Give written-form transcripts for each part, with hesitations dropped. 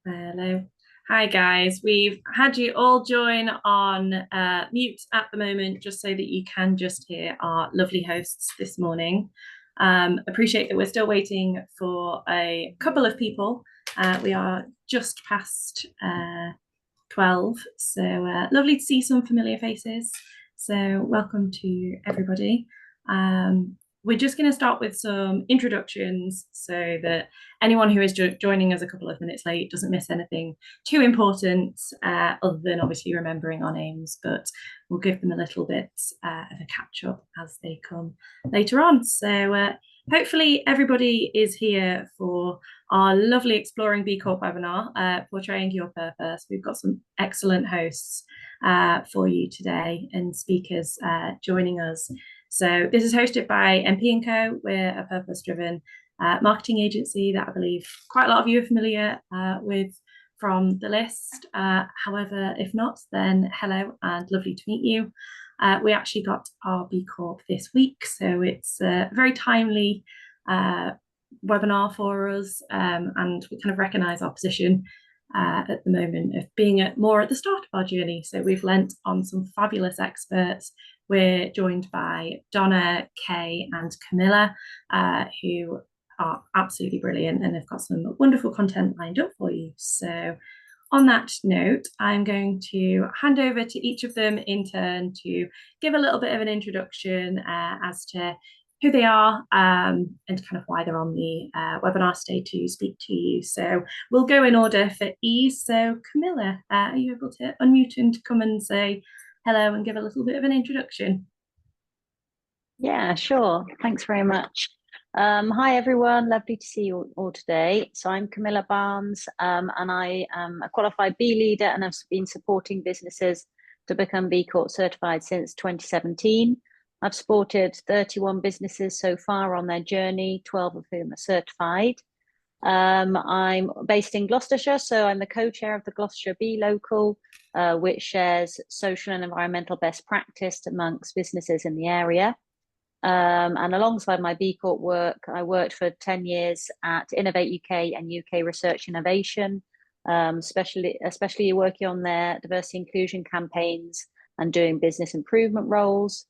Hello. Hi, guys. We've had you all join on mute at the moment, just so that you can just hear our lovely hosts this morning. Appreciate that we're still waiting for a couple of people. We are just past 12, so lovely to see some familiar faces. So welcome to everybody. We're just going to start with some introductions so that anyone who is joining us a couple of minutes late doesn't miss anything too important, other than obviously remembering our names, but we'll give them a little bit of a catch up as they come later on. So hopefully everybody is here for our lovely Exploring B Corp webinar, Portraying Your Purpose. We've got some excellent hosts for you today and speakers joining us. So this is hosted by MP&Co. We're a purpose-driven marketing agency that I believe quite a lot of you are familiar with from the list. However, if not, then hello and lovely to meet you. We actually got our B Corp this week, so it's a very timely webinar for us, and we kind of recognise our position at the moment of being more at the start of our journey. So we've lent on some fabulous experts. We're joined by Donna, Kay, and Camilla, who are absolutely brilliant and have got some wonderful content lined up for you. So on that note, I'm going to hand over to each of them in turn to give a little bit of an introduction as to who they are and kind of why they're on the webinar today to speak to you. So we'll go in order for ease. So Camilla, are you able to unmute and come and say hello and give a little bit of an introduction? Yeah, sure. Thanks very much. Hi, everyone. Lovely to see you all today. So I'm Camilla Barnes, and I am a qualified B leader, and I've been supporting businesses to become B Corp certified since 2017. I've supported 31 businesses so far on their journey, 12 of whom are certified. I'm based in Gloucestershire, so I'm the co-chair of the Gloucestershire Bee Local, which shares social and environmental best practice amongst businesses in the area. And alongside my B Corp work, I worked for 10 years at Innovate UK and UK Research Innovation, especially working on their diversity inclusion campaigns and doing business improvement roles.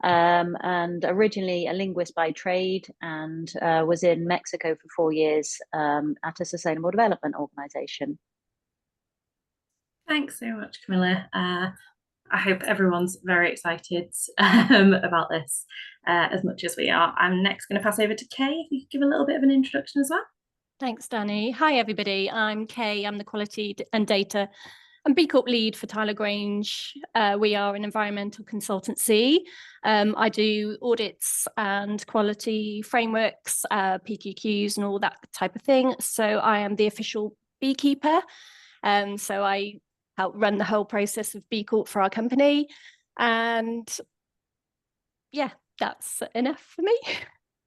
And originally a linguist by trade, and was in Mexico for 4 years at a sustainable development organization. Thanks so much, Camilla. I hope everyone's very excited about this as much as we are. I'm next going to pass over to Kay. If you could give a little bit of an introduction as well. Thanks, Danny. Hi, everybody. I'm Kay. I'm the Quality and Data and B Corp lead for Tyler Grange. We are an environmental consultancy. I do audits and quality frameworks, PQQs and all that type of thing. So I am the official beekeeper. So I help run the whole process of B Corp for our company. And yeah, that's enough for me.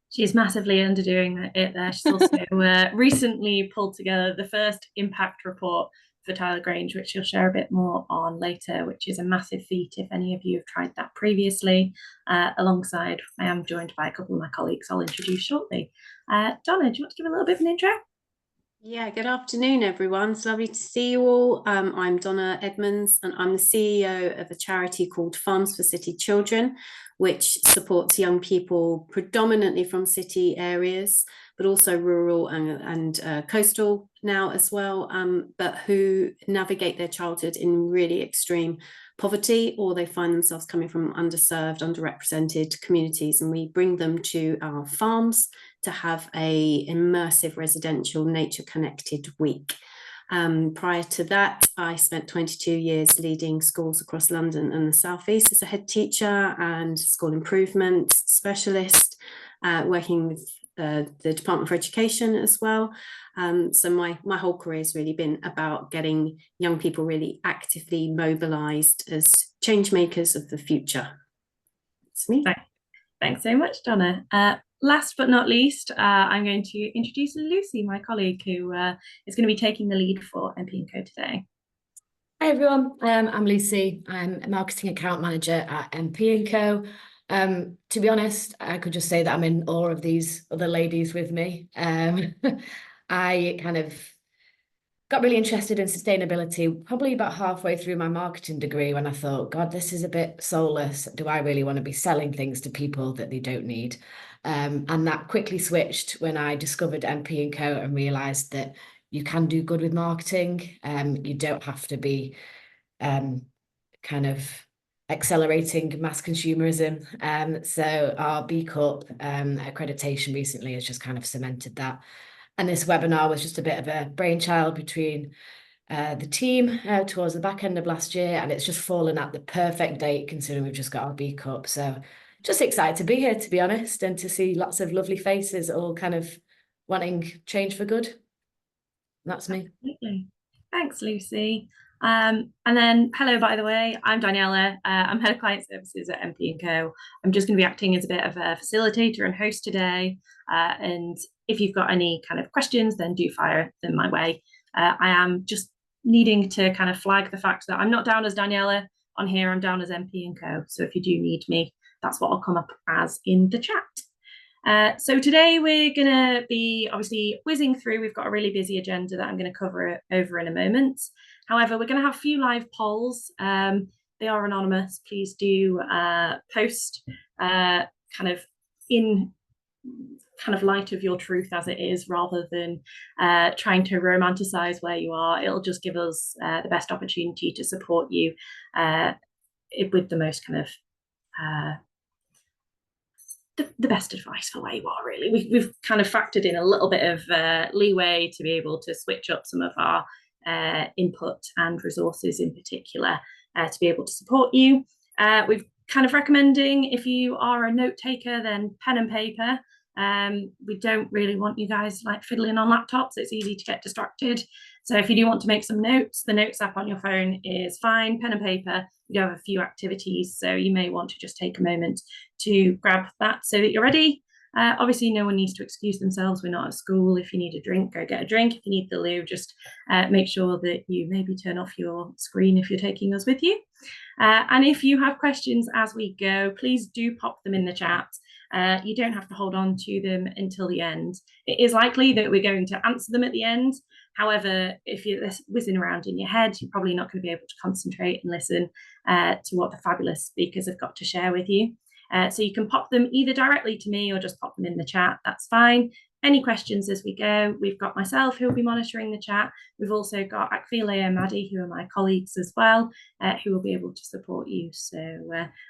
She's massively underdoing it there. She's also recently pulled together the first impact report for Tyler Grange, which she'll share a bit more on later, which is a massive feat if any of you have tried that previously. Alongside, I am joined by a couple of my colleagues I'll introduce shortly. Donna, do you want to give a little bit of an intro? Yeah, good afternoon, everyone. It's lovely to see you all. I'm Donna Edmonds, and I'm the CEO of a charity called Farms for City Children, which supports young people predominantly from city areas, but also rural and coastal now as well, but who navigate their childhood in really extreme poverty, or they find themselves coming from underserved, underrepresented communities, and we bring them to our farms to have a immersive residential nature connected week. Prior to that, I spent 22 years leading schools across London and the South East as a head teacher and school improvement specialist, working with the Department for Education as well. So my whole career has really been about getting young people really actively mobilised as change makers of the future. That's me. Thanks so much, Donna. Last but not least, I'm going to introduce Lucy, my colleague, who is going to be taking the lead for MP&Co today. Hi everyone, I'm Lucy. I'm a marketing account manager at MP&Co. To be honest, I could just say that I'm in awe of these other ladies with me. I kind of got really interested in sustainability probably about halfway through my marketing degree when I thought, God, this is a bit soulless. Do I really want to be selling things to people that they don't need? And that quickly switched when I discovered MP&Co and realized that you can do good with marketing. You don't have to be kind of accelerating mass consumerism. So our B Corp accreditation recently has just kind of cemented that. And this webinar was just a bit of a brainchild between the team towards the back end of last year, and it's just fallen at the perfect date considering we've just got our B Corp. So just excited to be here, to be honest, and to see lots of lovely faces all kind of wanting change for good. That's me. Absolutely. Thanks, Lucy. And then, hello, by the way, I'm Daniela. I'm Head of Client Services at MP&Co. I'm just going to be acting as a bit of a facilitator and host today. And if you've got any kind of questions, then do fire them my way. I am just needing to kind of flag the fact that I'm not down as Daniela on here. I'm down as MP&Co. So if you do need me, that's what I'll come up as in the chat. So today we're going to be obviously whizzing through. We've got a really busy agenda that I'm going to cover over in a moment. However, we're going to have a few live polls. They are anonymous. Please do post kind of in kind of light of your truth as it is, rather than trying to romanticize where you are. It'll just give us the best opportunity to support you with the most kind of the best advice for where you are, really. We've kind of factored in a little bit of leeway to be able to switch up some of our input and resources in particular to be able to support you. We've kind of recommending, if you are a note taker, then pen and paper. We don't really want you guys like fiddling on laptops. It's easy to get distracted. So if you do want to make some notes, the notes app on your phone is fine. Pen and paper, we do have a few activities, so you may want to just take a moment to grab that so that you're ready. Obviously, no one needs to excuse themselves. We're not at school. If you need a drink, go get a drink. If you need the loo, just make sure that you maybe turn off your screen if you're taking us with you. And if you have questions as we go, please do pop them in the chat. You don't have to hold on to them until the end. It is likely that we're going to answer them at the end. However, if you're whizzing around in your head, you're probably not going to be able to concentrate and listen to what the fabulous speakers have got to share with you. So you can pop them either directly to me or just pop them in the chat. That's fine. Any questions as we go? We've got myself who will be monitoring the chat. We've also got Akvile and Maddie, who are my colleagues as well, who will be able to support you. So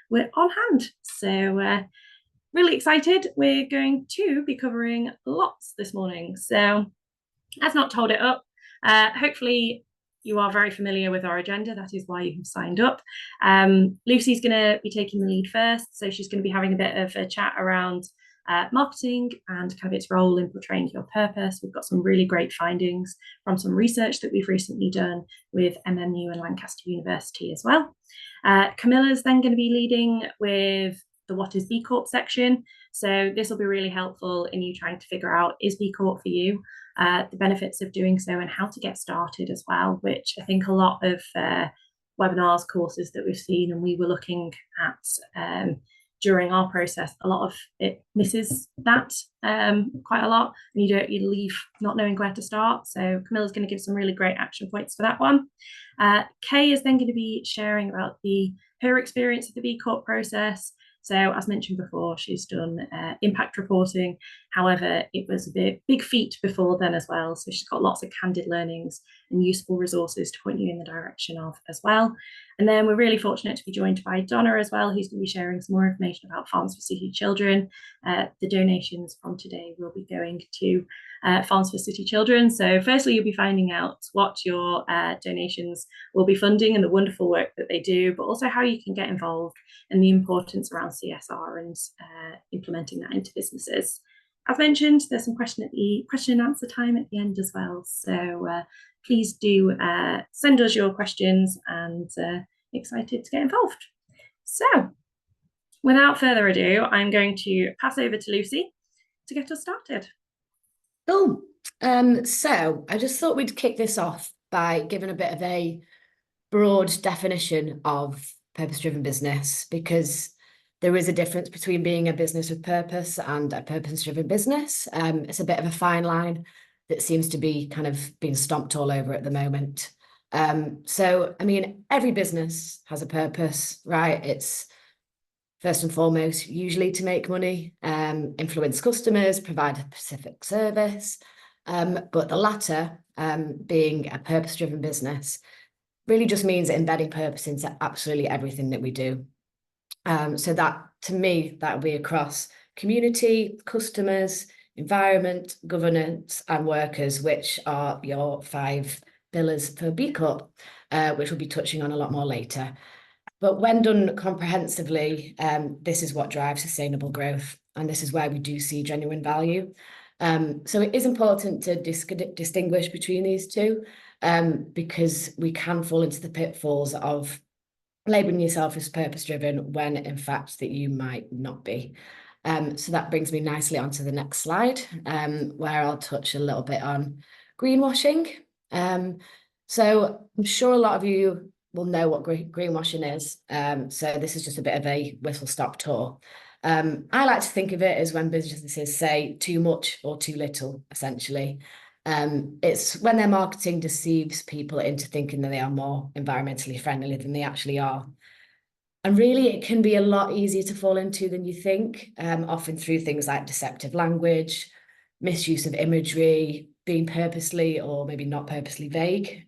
we're on hand. So really excited. We're going to be covering lots this morning. So as not to hold it up, hopefully you are very familiar with our agenda. That is why you have signed up. Lucy's going to be taking the lead first. So she's going to be having a bit of a chat around marketing and kind of its role in portraying your purpose. We've got some really great findings from some research that we've recently done with MMU and Lancaster University as well. Camilla's then going to be leading with the What is B Corp section. So this will be really helpful in you trying to figure out, is B Corp for you? The benefits of doing so and how to get started as well, which I think a lot of webinars, courses that we've seen and we were looking at during our process, a lot of it misses that quite a lot, and you leave not knowing where to start. So Camilla's going to give some really great action points for that one. Kay is then going to be sharing about her experience of the B Corp process. So as mentioned before, she's done impact reporting. However, it was a big feat before then as well. So she's got lots of candid learnings and useful resources to point you in the direction of as well. And then we're really fortunate to be joined by Donna as well, who's going to be sharing some more information about Farms for City Children. The donations from today will be going to Farms for City Children. So firstly, you'll be finding out what your donations will be funding and the wonderful work that they do, but also how you can get involved and the importance around CSR and implementing that into businesses. As mentioned, there's some question and answer time at the end as well. So please do send us your questions, and excited to get involved. So without further ado, I'm going to pass over to Lucy to get us started. Cool. So I just thought we'd kick this off by giving a bit of a broad definition of purpose-driven business, because there is a difference between being a business with purpose and a purpose-driven business. It's a bit of a fine line. that seems to be kind of being stomped all over at the moment. So, I mean, every business has a purpose, right? It's first and foremost, usually to make money, influence customers, provide a specific service. But the latter, being a purpose-driven business, really just means embedding purpose into absolutely everything that we do. So that, to me, that would be across community, customers, environment, governance, and workers, which are your 5 pillars for B Corp, which we'll be touching on a lot more later. But when done comprehensively, this is what drives sustainable growth, and this is where we do see genuine value. So it is important to distinguish between these two, because we can fall into the pitfalls of labeling yourself as purpose-driven when in fact that you might not be. So that brings me nicely onto the next slide, where I'll touch a little bit on greenwashing. So I'm sure a lot of you will know what greenwashing is. So this is just a bit of a whistle-stop tour. I like to think of it as when businesses say too much or too little, essentially. It's when their marketing deceives people into thinking that they are more environmentally friendly than they actually are. And really, it can be a lot easier to fall into than you think, often through things like deceptive language, misuse of imagery, being purposely or maybe not purposely vague,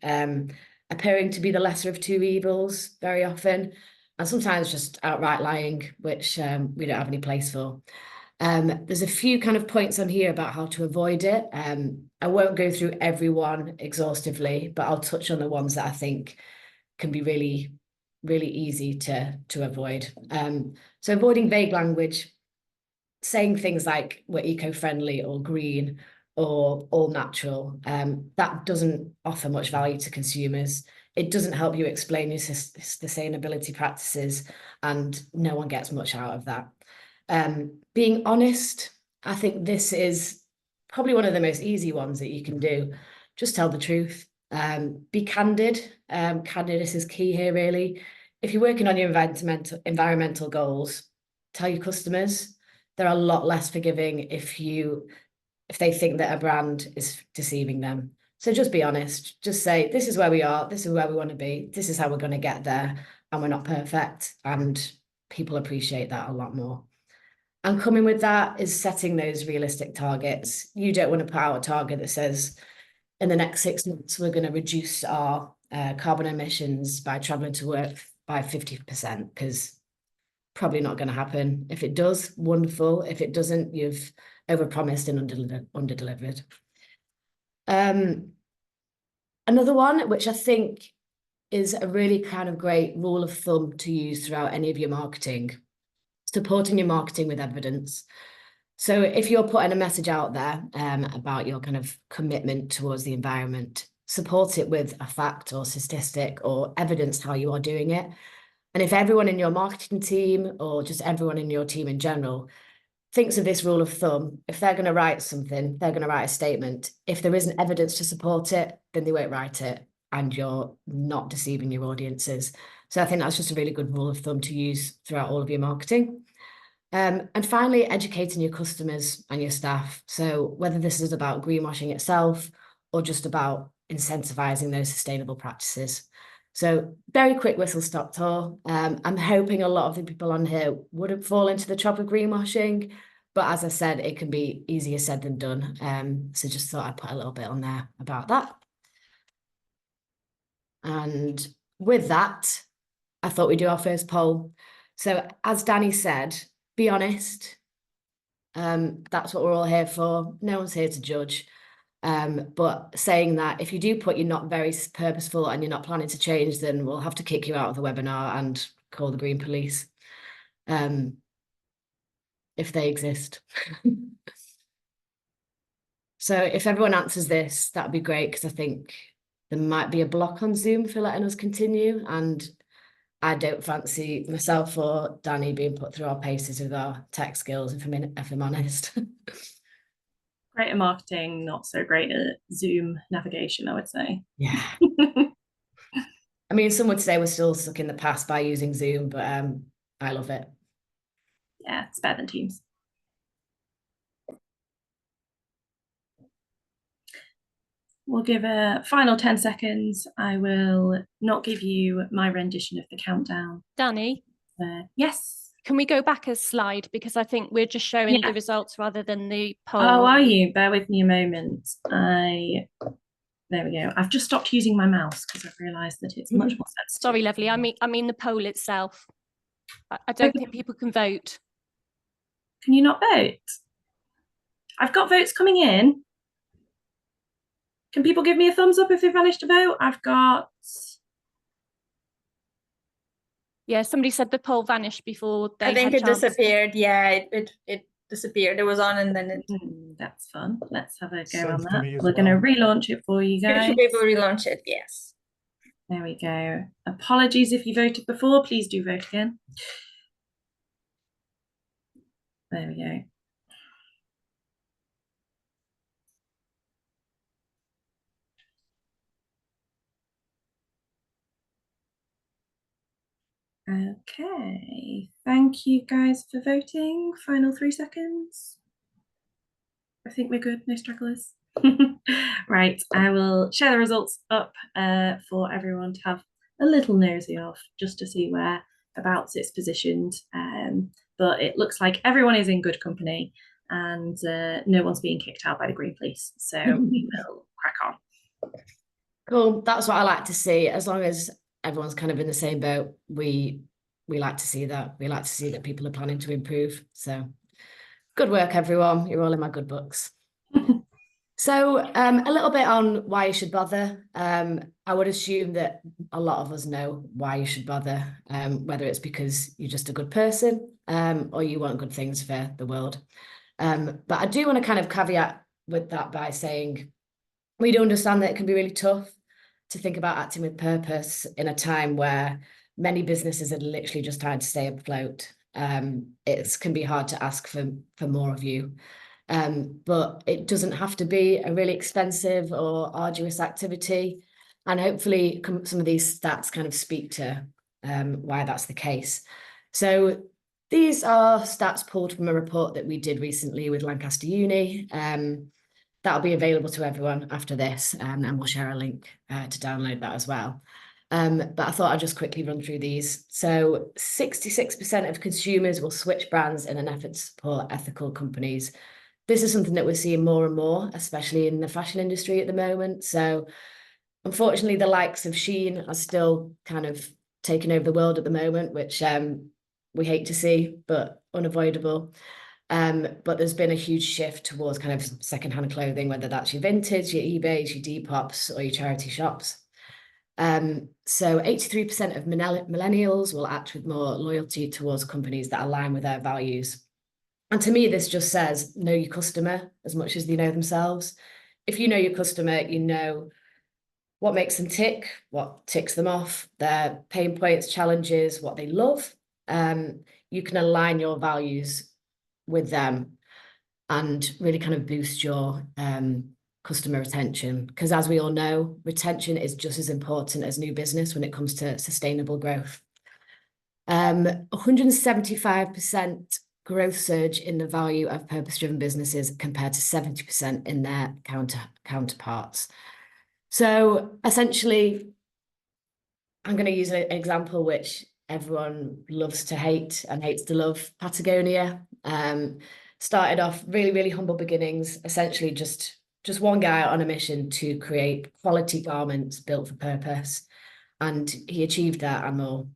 appearing to be the lesser of two evils very often, and sometimes just outright lying, which we don't have any place for. There's a few kind of points on here about how to avoid it. I won't go through every one exhaustively, but I'll touch on the ones that I think can be really, really easy to avoid. So avoiding vague language, saying things like we're eco-friendly or green or all natural, that doesn't offer much value to consumers. It doesn't help you explain your sustainability practices, and no one gets much out of that. Being honest, I think this is probably one of the most easy ones that you can do. Just tell the truth. Be candid. Candidness is key here, really. If you're working on your environmental goals, tell your customers. They're a lot less forgiving if they think that a brand is deceiving them. So just be honest. Just say, this is where we are. This is where we want to be. This is how we're going to get there. And we're not perfect. And people appreciate that a lot more. And coming with that is setting those realistic targets. You don't want to put out a target that says, in the next 6 months, we're going to reduce our carbon emissions by traveling to work by 50%, because probably not going to happen. If it does, wonderful. If it doesn't, you've overpromised and underdelivered. Another one, which I think is a really kind of great rule of thumb to use throughout any of your marketing, supporting your marketing with evidence. So if you're putting a message out there about your kind of commitment towards the environment, support it with a fact or statistic or evidence how you are doing it. And if everyone in your marketing team or just everyone in your team in general thinks of this rule of thumb, if they're going to write something, they're going to write a statement. If there isn't evidence to support it, then they won't write it, and you're not deceiving your audiences. So I think that's just a really good rule of thumb to use throughout all of your marketing. And finally, educating your customers and your staff. So whether this is about greenwashing itself or just about incentivizing those sustainable practices. So very quick whistle-stop tour. I'm hoping a lot of the people on here wouldn't fall into the trap of greenwashing, but as I said, it can be easier said than done. So just thought I'd put a little bit on there about that. And with that, I thought we'd do our first poll. So as Danny said, be honest. That's what we're all here for. No one's here to judge. But saying that if you do put you're not very purposeful and you're not planning to change, then we'll have to kick you out of the webinar and call the Green Police, if they exist. So if everyone answers this, that'd be great, because I think there might be a block on Zoom for letting us continue, and I don't fancy myself or Danny being put through our paces with our tech skills, if I'm honest. Great at marketing, not so great at Zoom navigation, I would say. Yeah. I mean, some would say we're still stuck in the past by using Zoom, but I love it. Yeah, it's better than Teams. we'll give a final 10 seconds. I will not give you my rendition of the countdown. Danny? Yes? Can we go back a slide? Because I think we're just showing Yeah. the results rather than the poll. Oh, are you? Bear with me a moment. There we go. I've just stopped using my mouse because I've realised that it's much more sensitive. Sorry, lovely. I mean the poll itself. I don't think people can vote. Can you not vote? I've got votes coming in. Can people give me a thumbs up if they've managed to vote? I've got... Yeah, somebody said the poll vanished before they I think had it chance. disappeared. Yeah, it disappeared. It was on and then it... That's fun. Let's have a go Same on to that. me as We're going to well. relaunch it for you guys. should be able to relaunch it, yes. There we go. Apologies if you voted before. Please do vote again. There we go. Okay, thank you guys for voting. Final 3 seconds. I think we're good, no stragglers. Right, I will share the results up for everyone to have a little nosy of, just to see whereabouts it's positioned. But it looks like everyone is in good company and no one's being kicked out by the Green Police. So we will crack on. Cool. That's what I like to see. As long as everyone's kind of in the same boat, we like to see that. We like to see that people are planning to improve. So good work, everyone. You're all in my good books. So a little bit on why you should bother. I would assume that a lot of us know why you should bother, whether it's because you're just a good person or you want good things for the world. But I do want to kind of caveat with that by saying we do understand that it can be really tough to think about acting with purpose in a time where many businesses are literally just trying to stay afloat. It can be hard to ask for more of you. But it doesn't have to be a really expensive or arduous activity. And hopefully some of these stats kind of speak to why that's the case. So these are stats pulled from a report that we did recently with Lancaster Uni. That'll be available to everyone after this, and we'll share a link to download that as well. But I thought I'd just quickly run through these. So 66% of consumers will switch brands in an effort to support ethical companies. This is something that we're seeing more and more, especially in the fashion industry at the moment. So unfortunately, the likes of Shein are still kind of taking over the world at the moment, which we hate to see, but unavoidable. But there's been a huge shift towards kind of secondhand clothing, whether that's your vintage, your eBays, your Depop's, or your charity shops. So 83% of millennials will act with more loyalty towards companies that align with their values. And to me, this just says, know your customer as much as they know themselves. If you know your customer, you know what makes them tick, what ticks them off, their pain points, challenges, what they love. You can align your values with them and really kind of boost your customer retention. Because as we all know, retention is just as important as new business when it comes to sustainable growth. 175% growth surge in the value of purpose-driven businesses compared to 70% in their counterparts. So essentially, I'm going to use an example which everyone loves to hate and hates to love. Patagonia started off really, really humble beginnings, essentially just one guy on a mission to create quality garments built for purpose. And he achieved that and more,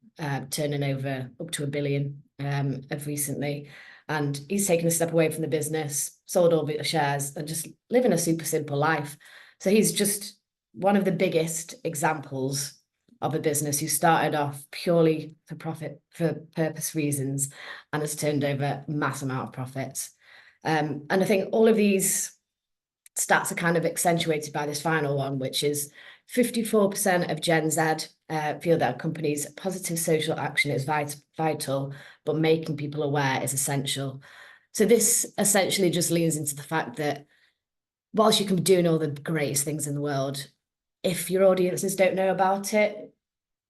turning over up to $1 billion of recently. And he's taken a step away from the business, sold all the shares and just living a super simple life. So he's just one of the biggest examples of a business who started off purely for profit, for purpose reasons, and has turned over a mass amount of profits. And I think all of these stats are kind of accentuated by this final one, which is 54% of Gen Z feel that a company's positive social action is vital, but making people aware is essential. So this essentially just leans into the fact that whilst you can be doing all the greatest things in the world, if your audiences don't know about it,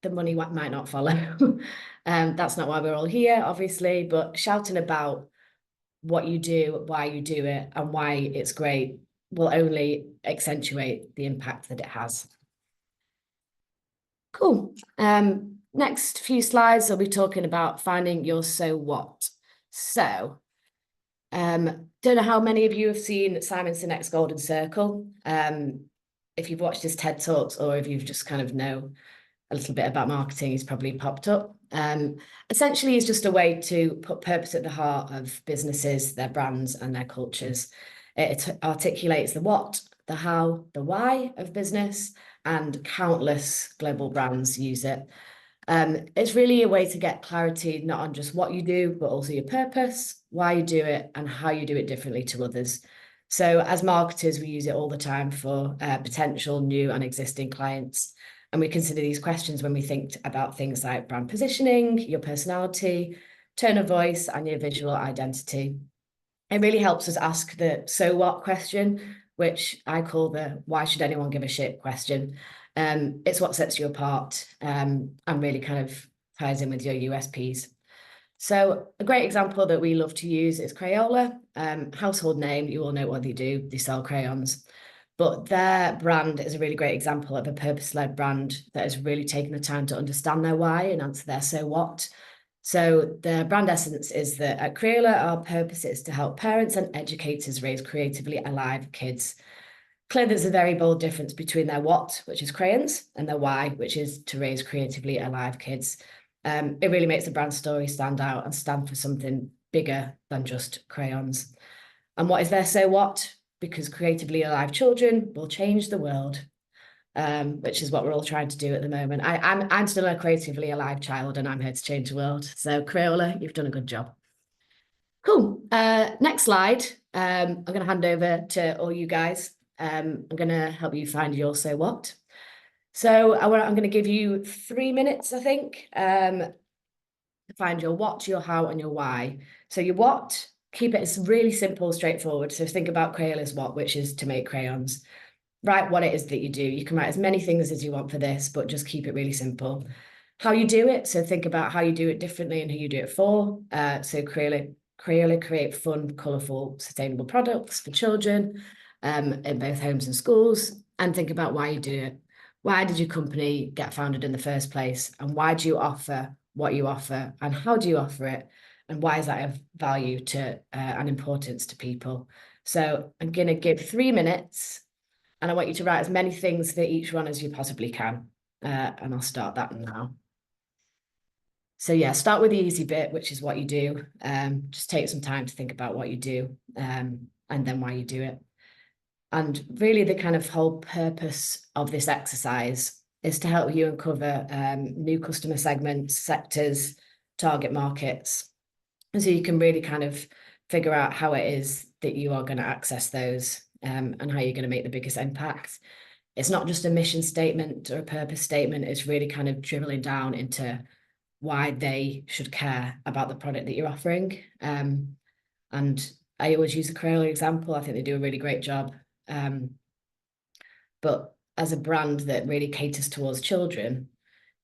the money might not follow. That's not why we're all here, obviously, but shouting about what you do, why you do it, and why it's great will only accentuate the impact that it has. Cool. Next few slides, I'll be talking about finding your so what. So, don't know how many of you have seen Simon Sinek's Golden Circle. If you've watched his TED Talks or if you've just kind of know a little bit about marketing, he's probably popped up. Essentially, it's just a way to put purpose at the heart of businesses, their brands and their cultures. It articulates the what, the how, the why of business, and countless global brands use it. It's really a way to get clarity, not on just what you do, but also your purpose, why you do it, and how you do it differently to others. So as marketers, we use it all the time for potential new and existing clients. And we consider these questions when we think about things like brand positioning, your personality, tone of voice, and your visual identity. It really helps us ask the so what question, which I call the why should anyone give a shit question. It's what sets you apart and really kind of ties in with your USPs. So a great example that we love to use is Crayola, household name. You all know what they do. They sell crayons. But their brand is a really great example of a purpose-led brand that has really taken the time to understand their why and answer their so what. So the brand essence is that at Crayola, our purpose is to help parents and educators raise creatively alive kids. Clearly, there's a very bold difference between their what, which is crayons, and their why, which is to raise creatively alive kids. It really makes the brand story stand out and stand for something bigger than just crayons. And what is their so what? Because creatively alive children will change the world, which is what we're all trying to do at the moment. I'm still a creatively alive child and I'm here to change the world. So Crayola, you've done a good job. Cool. Next slide. I'm going to hand over to all you guys. I'm going to help you find your so what. So I'm going to give you 3 minutes, I think, to find your what, your how, and your why. So your what, keep it really simple, straightforward. So think about Crayola's what, which is to make crayons. Write what it is that you do. You can write as many things as you want for this, but just keep it really simple. How you do it. So think about how you do it differently and who you do it for. So Crayola create fun, colourful, sustainable products for children in both homes and schools. And think about why you do it. Why did your company get founded in the first place? And why do you offer what you offer? And how do you offer it? And why is that of value to and importance to people? So I'm going to give 3 minutes and I want you to write as many things for each one as you possibly can. And I'll start that now. So yeah, start with the easy bit, which is what you do. Just take some time to think about what you do and then why you do it. And really the kind of whole purpose of this exercise is to help you uncover new customer segments, sectors, target markets. And so you can really kind of figure out how it is that you are going to access those and how you're going to make the biggest impact. It's not just a mission statement or a purpose statement. It's really kind of dribbling down into why they should care about the product that you're offering. And I always use the Crayola example. I think they do a really great job. But as a brand that really caters towards children,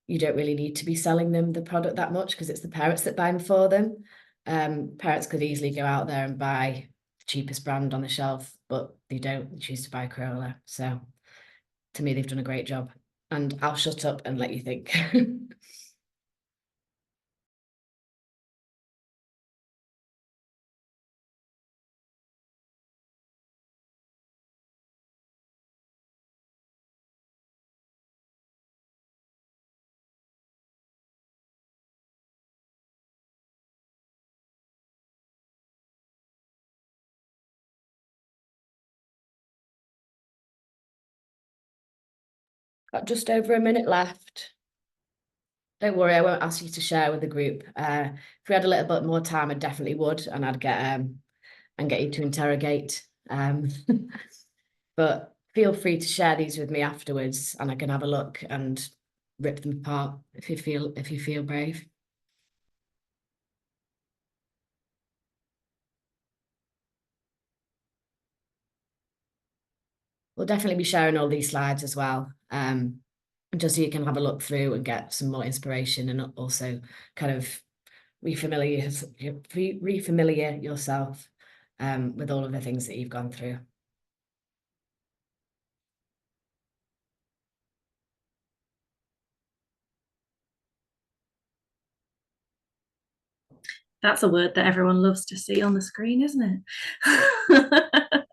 you don't really need to be selling them the product that much because it's the parents that buy them for them. Parents could easily go out there and buy the cheapest brand on the shelf, but they don't. They choose to buy Crayola. So to me, they've done a great job. And I'll shut up and let you think. Got just over a minute left. Don't worry, I won't ask you to share with the group. If we had a little bit more time, I definitely would, and I'd get you to interrogate. But feel free to share these with me afterwards, and I can have a look and rip them apart if you feel brave. We'll definitely be sharing all these slides as well, just so you can have a look through and get some more inspiration and also kind of refamiliar yourself with all of the things that you've gone through. That's a word that everyone loves to see on the screen, isn't it?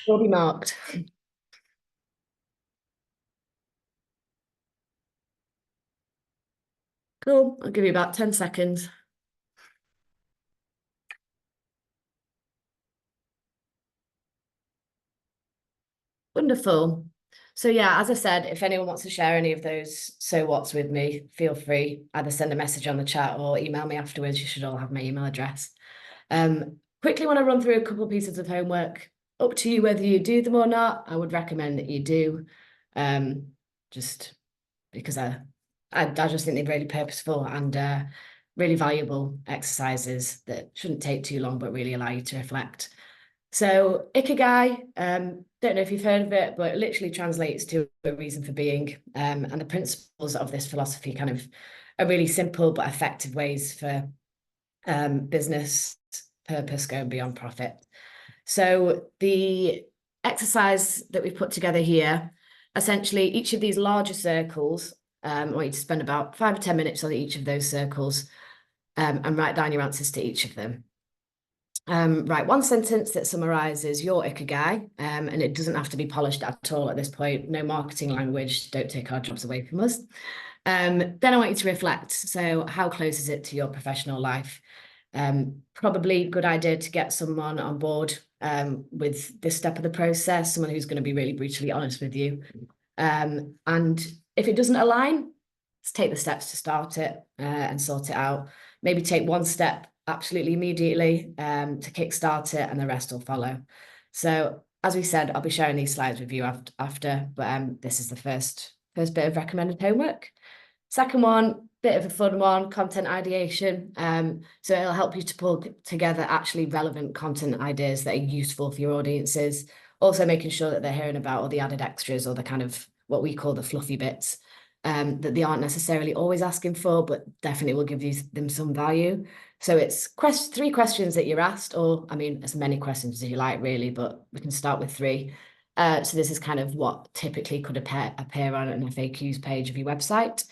Will be marked. Cool. I'll give you about 10 seconds. Wonderful. So yeah, as I said, if anyone wants to share any of those so what's with me, feel free, either send a message on the chat or email me afterwards. You should all have my email address. Quickly want to run through a couple of pieces of homework. Up to you whether you do them or not. I would recommend that you do, just because I just think they're really purposeful and really valuable exercises that shouldn't take too long, but really allow you to reflect. So Ikigai, don't know if you've heard of it, but it literally translates to a reason for being. And the principles of this philosophy kind of are really simple but effective ways for business purpose going beyond profit. So the exercise that we've put together here, essentially each of these larger circles, I want you to spend about 5 or 10 minutes on each of those circles and write down your answers to each of them. Write one sentence that summarizes your Ikigai, and it doesn't have to be polished at all at this point. No marketing language, don't take our jobs away from us. Then I want you to reflect. So how close is it to your professional life? Probably a good idea to get someone on board with this step of the process, someone who's going to be really brutally honest with you. And if it doesn't align, let's take the steps to start it and sort it out. Maybe take one step absolutely immediately to kickstart it, and the rest will follow. So as we said, I'll be sharing these slides with you after, but this is the first bit of recommended homework. Second one, bit of a fun one, content ideation. So it'll help you to pull together actually relevant content ideas that are useful for your audiences. Also making sure that they're hearing about all the added extras or the kind of what we call the fluffy bits that they aren't necessarily always asking for, but definitely will give them some value. So it's 3 questions that you're asked, or I mean, as many questions as you like really, but we can start with 3. So this is kind of what typically could appear on an FAQs page of your website.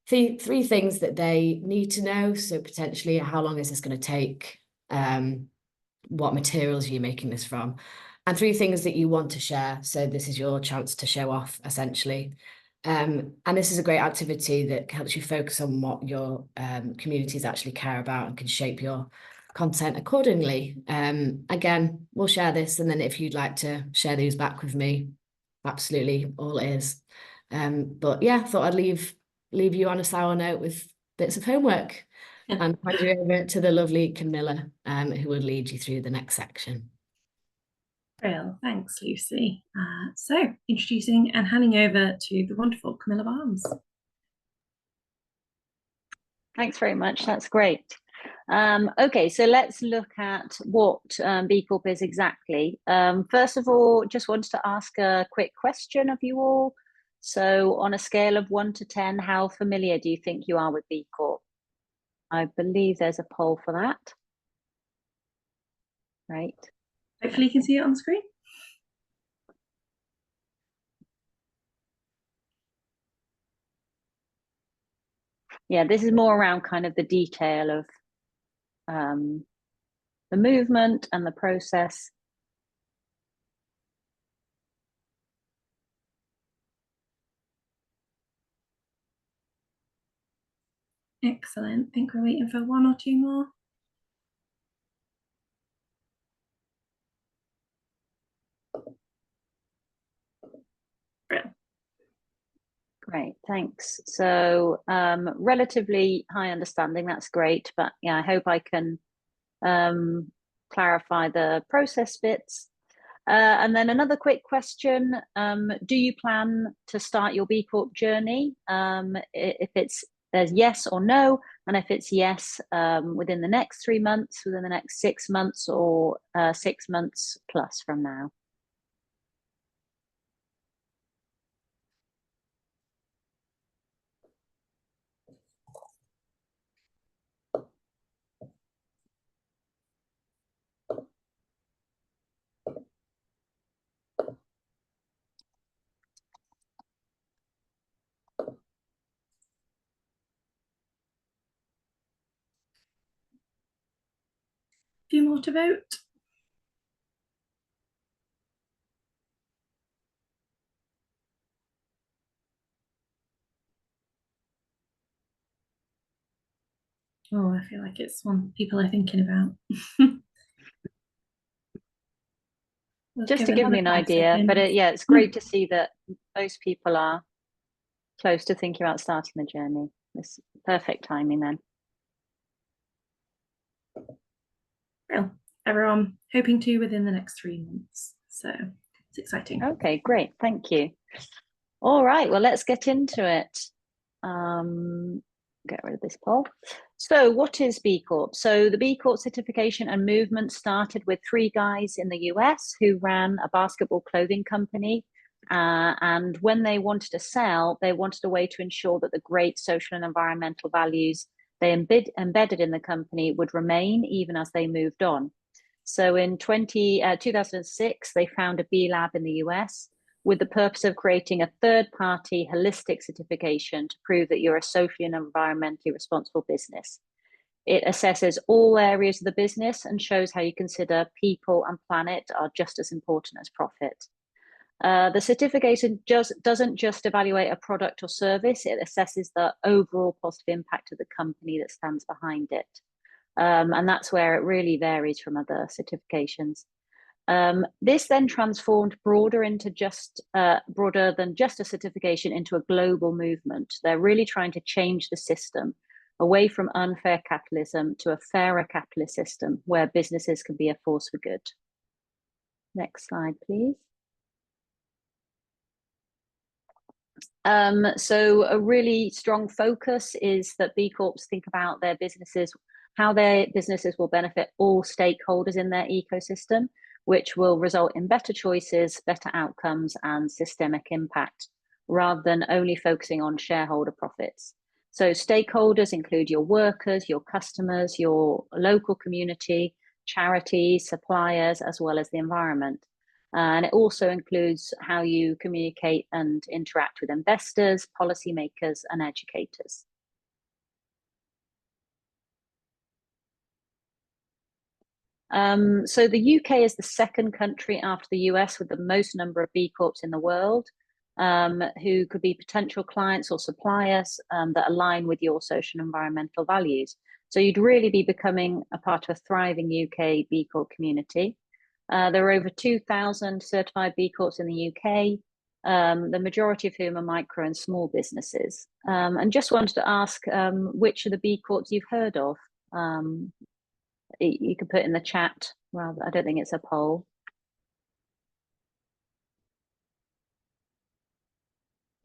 3 things that they need to know. So potentially, how long is this going to take? What materials are you making this from? And 3 things that you want to share. So this is your chance to show off, essentially. And this is a great activity that helps you focus on what your communities actually care about and can shape your content accordingly. Again, we'll share this, and then if you'd like to share these back with me, absolutely all ears. But yeah, thought I'd leave you on a sour note with bits of homework and hand you over to the lovely Camilla, who will lead you through the next section. Well, thanks, Lucy. So introducing and handing over to the wonderful Camilla Barnes. Thanks very much. That's great. Okay, so let's look at what B Corp is exactly. First of all, just wanted to ask a quick question of you all. So on a scale of 1 to 10, how familiar do you think you are with B Corp? I believe there's a poll for that. Right. Hopefully you can see it on screen. Yeah, this is more around kind of the detail of the movement and the process. Excellent. I think we're waiting for 1 or 2 more. Brilliant. Great, thanks. So relatively high understanding, that's great. But yeah, I hope I can clarify the process bits. And then another quick question, do you plan to start your B Corp journey? If there's yes or no, and if it's yes, within the next 3 months, within the next 6 months, or 6 months plus from now. few more to vote. Oh, I feel like it's one people are thinking about. Just to give me an idea, but yeah, it's great to see that most people are close to thinking about starting the journey. It's perfect timing then. Well, everyone hoping to within the next 3 months. So it's exciting. Okay, great. Thank you. All right, well, let's get into it. Get rid of this poll. So what is B Corp? So the B Corp certification and movement started with 3 guys in the US who ran a basketball clothing company. And when they wanted to sell, they wanted a way to ensure that the great social and environmental values they embedded in the company would remain even as they moved on. So in 2006, they found a B Lab in the US with the purpose of creating a third-party holistic certification to prove that you're a socially and environmentally responsible business. It assesses all areas of the business and shows how you consider people and planet are just as important as profit. The certification doesn't just evaluate a product or service, it assesses the overall positive impact of the company that stands behind it. And that's where it really varies from other certifications. This then transformed broader than just a certification into a global movement. They're really trying to change the system away from unfair capitalism to a fairer capitalist system where businesses can be a force for good. Next slide, please. So a really strong focus is that B Corps think about their businesses, how their businesses will benefit all stakeholders in their ecosystem, which will result in better choices, better outcomes, and systemic impact, rather than only focusing on shareholder profits. So stakeholders include your workers, your customers, your local community, charities, suppliers, as well as the environment. And it also includes how you communicate and interact with investors, policymakers, and educators. So the UK is the second country after the US with the most number of B Corps in the world, who could be potential clients or suppliers that align with your social and environmental values. So you'd really be becoming a part of a thriving UK B Corp community. There are over 2,000 certified B Corps in the UK, the majority of whom are micro and small businesses. And just wanted to ask which of the B Corps you've heard of. You can put in the chat. Well, I don't think it's a poll.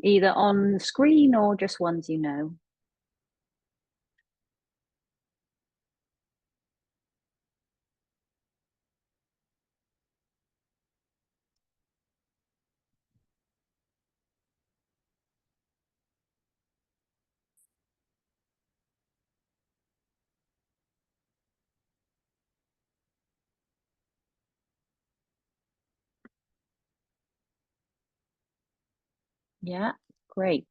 Either on the screen or just ones you know. Yeah, great.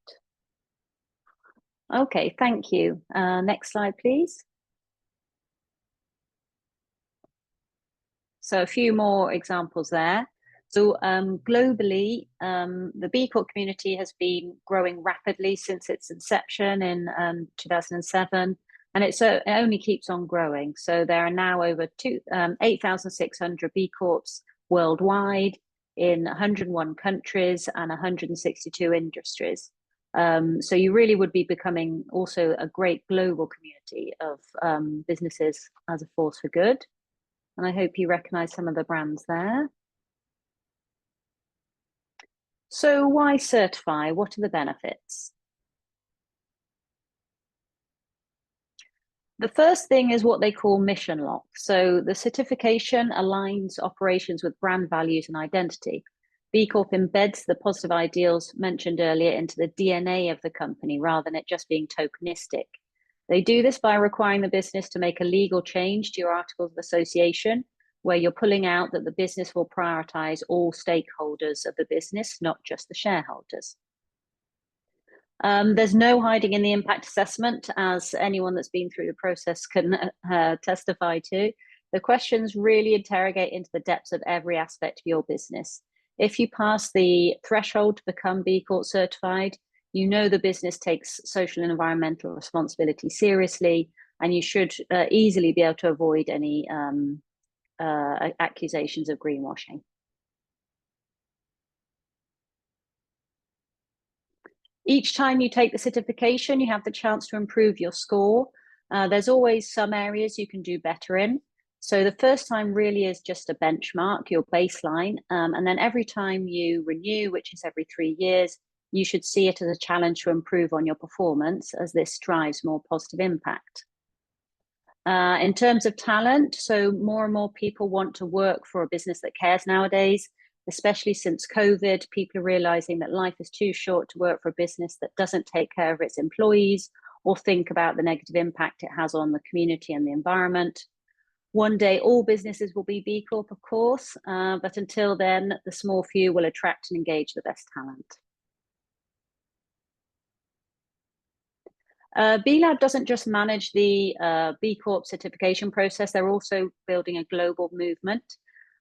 Okay, thank you. Next slide, please. So a few more examples there. So globally, the B Corp community has been growing rapidly since its inception in 2007, and it only keeps on growing. So there are now over 8,600 B Corps worldwide in 101 countries and 162 industries. So you really would be becoming also a great global community of businesses as a force for good. And I hope you recognize some of the brands there. So why certify? What are the benefits? The first thing is what they call mission lock. So the certification aligns operations with brand values and identity. B Corp embeds the positive ideals mentioned earlier into the DNA of the company rather than it just being tokenistic. They do this by requiring the business to make a legal change to your articles of association, where you're pulling out that the business will prioritize all stakeholders of the business, not just the shareholders. There's no hiding in the impact assessment, as anyone that's been through the process can testify to. The questions really interrogate into the depths of every aspect of your business. If you pass the threshold to become B Corp certified, you know the business takes social and environmental responsibility seriously, and you should easily be able to avoid any accusations of greenwashing. Each time you take the certification, you have the chance to improve your score. There's always some areas you can do better in. So the first time really is just a benchmark, your baseline. And then every time you renew, which is every 3 years, you should see it as a challenge to improve on your performance, as this drives more positive impact. In terms of talent, so more and more people want to work for a business that cares nowadays, especially since COVID. People are realizing that life is too short to work for a business that doesn't take care of its employees or think about the negative impact it has on the community and the environment. One day, all businesses will be B Corp, of course, but until then, the small few will attract and engage the best talent. B Lab doesn't just manage the B Corp certification process, they're also building a global movement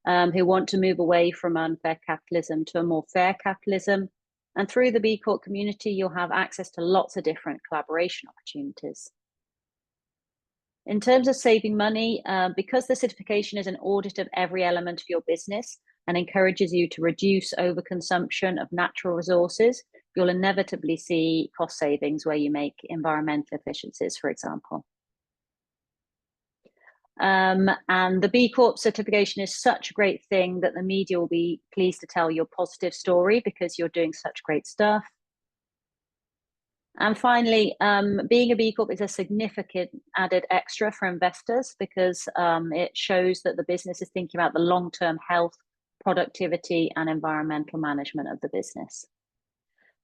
who want to move away from unfair capitalism to a more fair capitalism. And through the B Corp community, you'll have access to lots of different collaboration opportunities. In terms of saving money, because the certification is an audit of every element of your business and encourages you to reduce overconsumption of natural resources, you'll inevitably see cost savings where you make environmental efficiencies, for example. And the B Corp certification is such a great thing that the media will be pleased to tell your positive story because you're doing such great stuff. And finally, being a B Corp is a significant added extra for investors because it shows that the business is thinking about the long-term health, productivity, and environmental management of the business.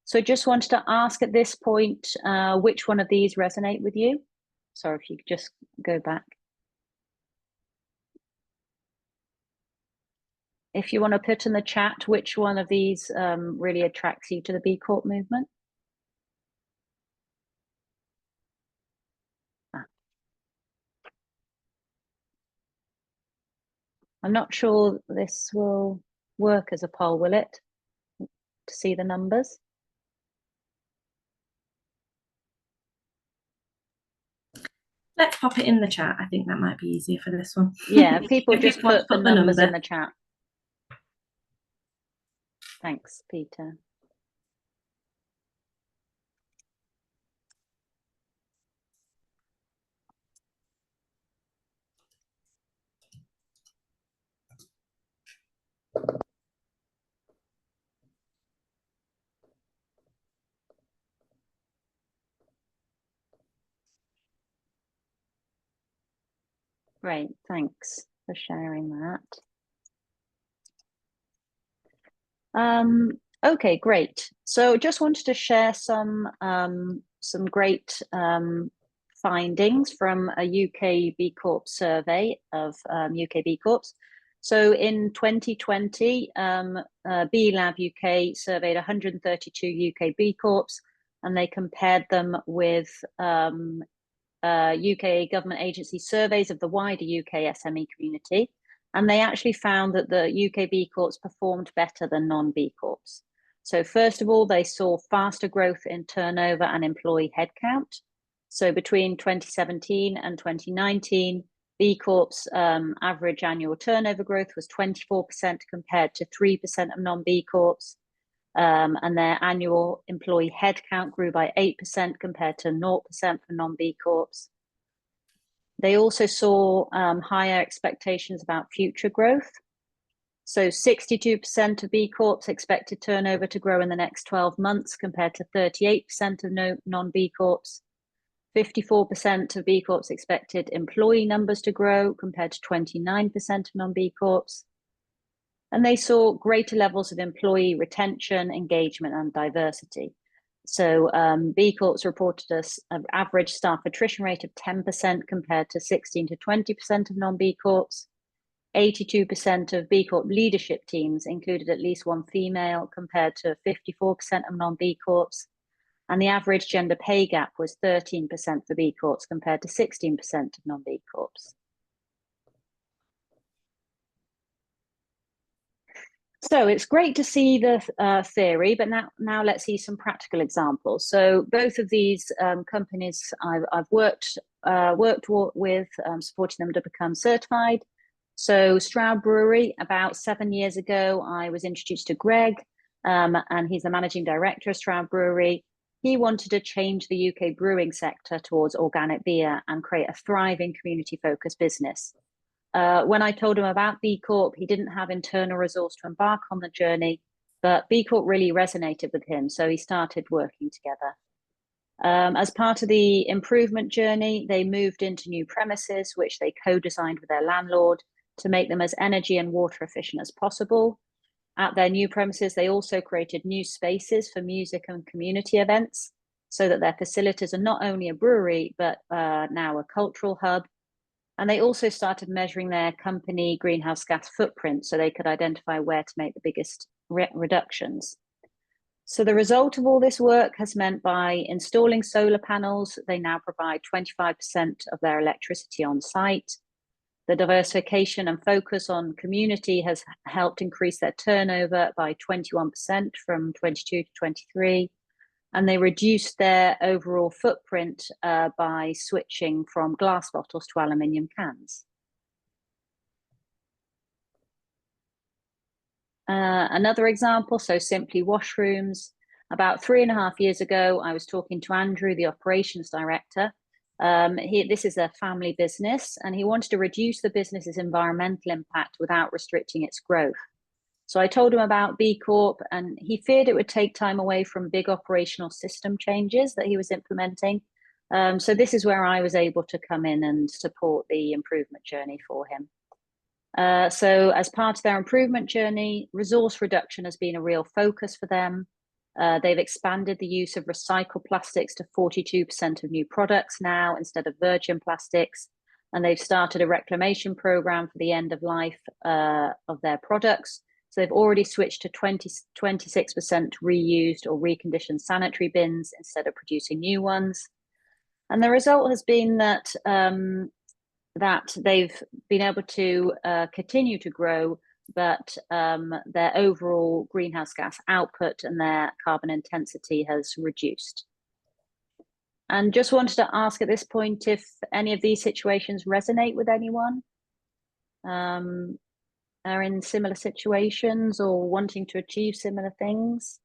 So just wanted to ask at this point, which one of these resonate with you? Sorry, if you could just go back. If you want to put in the chat, which one of these really attracts you to the B Corp movement? I'm not sure this will work as a poll, will it? To see the numbers? Let's pop it in the chat. I think that might be easier for this one. Yeah, people just put the numbers in the chat. Thanks, Peter. Great, thanks for sharing that. Okay, great. So just wanted to share some great findings from a UK B Corp survey of UK B Corps. So in 2020, B Lab UK surveyed 132 UK B Corps, and they compared them with UK government agency surveys of the wider UK SME community. And they actually found that the UK B Corps performed better than non-B Corps. So first of all, they saw faster growth in turnover and employee headcount. So between 2017 and 2019, B Corp's average annual turnover growth was 24% compared to 3% of non-B Corps. And their annual employee headcount grew by 8% compared to 0% for non-B Corps. They also saw higher expectations about future growth. So 62% of B Corps expected turnover to grow in the next 12 months compared to 38% of non-B Corps. 54% of B Corps expected employee numbers to grow compared to 29% of non-B Corps. And they saw greater levels of employee retention, engagement, and diversity. So B Corps reported an average staff attrition rate of 10% compared to 16 to 20% of non-B Corps. 82% of B Corp leadership teams included at least one female compared to 54% of non-B Corps. And the average gender pay gap was 13% for B Corps compared to 16% of non-B Corps. So it's great to see the theory, but now let's see some practical examples. So both of these companies I've worked with, supporting them to become certified. So Stroud Brewery, about 7 years ago, I was introduced to Greg, and he's the managing director of Stroud Brewery. He wanted to change the UK brewing sector towards organic beer and create a thriving community-focused business. When I told him about B Corp, he didn't have internal resource to embark on the journey, but B Corp really resonated with him, so he started working together. As part of the improvement journey, they moved into new premises, which they co-designed with their landlord to make them as energy and water efficient as possible. At their new premises, they also created new spaces for music and community events, so that their facilities are not only a brewery, but now a cultural hub. And they also started measuring their company greenhouse gas footprint so they could identify where to make the biggest reductions. So the result of all this work has meant by installing solar panels, they now provide 25% of their electricity on site. The diversification and focus on community has helped increase their turnover by 21% from 22 to 23. And they reduced their overall footprint by switching from glass bottles to aluminium cans. Another example, so Simply Washrooms. About 3.5 years ago, I was talking to Andrew, the operations director. This is a family business, and he wanted to reduce the business's environmental impact without restricting its growth. So I told him about B Corp, and he feared it would take time away from big operational system changes that he was implementing. So this is where I was able to come in and support the improvement journey for him. So as part of their improvement journey, resource reduction has been a real focus for them. They've expanded the use of recycled plastics to 42% of new products now instead of virgin plastics. And they've started a reclamation program for the end of life of their products. So they've already switched to 26% reused or reconditioned sanitary bins instead of producing new ones. And the result has been that that they've been able to continue to grow, but their overall greenhouse gas output and their carbon intensity has reduced. And just wanted to ask at this point if any of these situations resonate with anyone, are in similar situations or wanting to achieve similar things.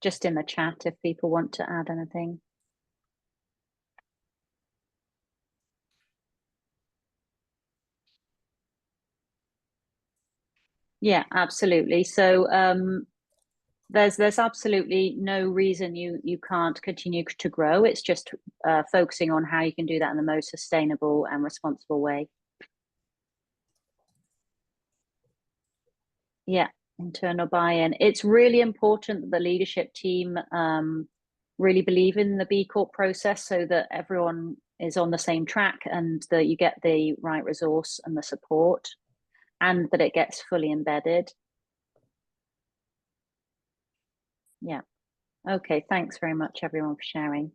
Just in the chat if people want to add anything. Yeah, absolutely. So there's absolutely no reason you can't continue to grow. It's just focusing on how you can do that in the most sustainable and responsible way. Yeah, internal buy-in. It's really important that the leadership team really believe in the B Corp process so that everyone is on the same track and that you get the right resource and the support and that it gets fully embedded. Yeah. Okay, thanks very much everyone for sharing.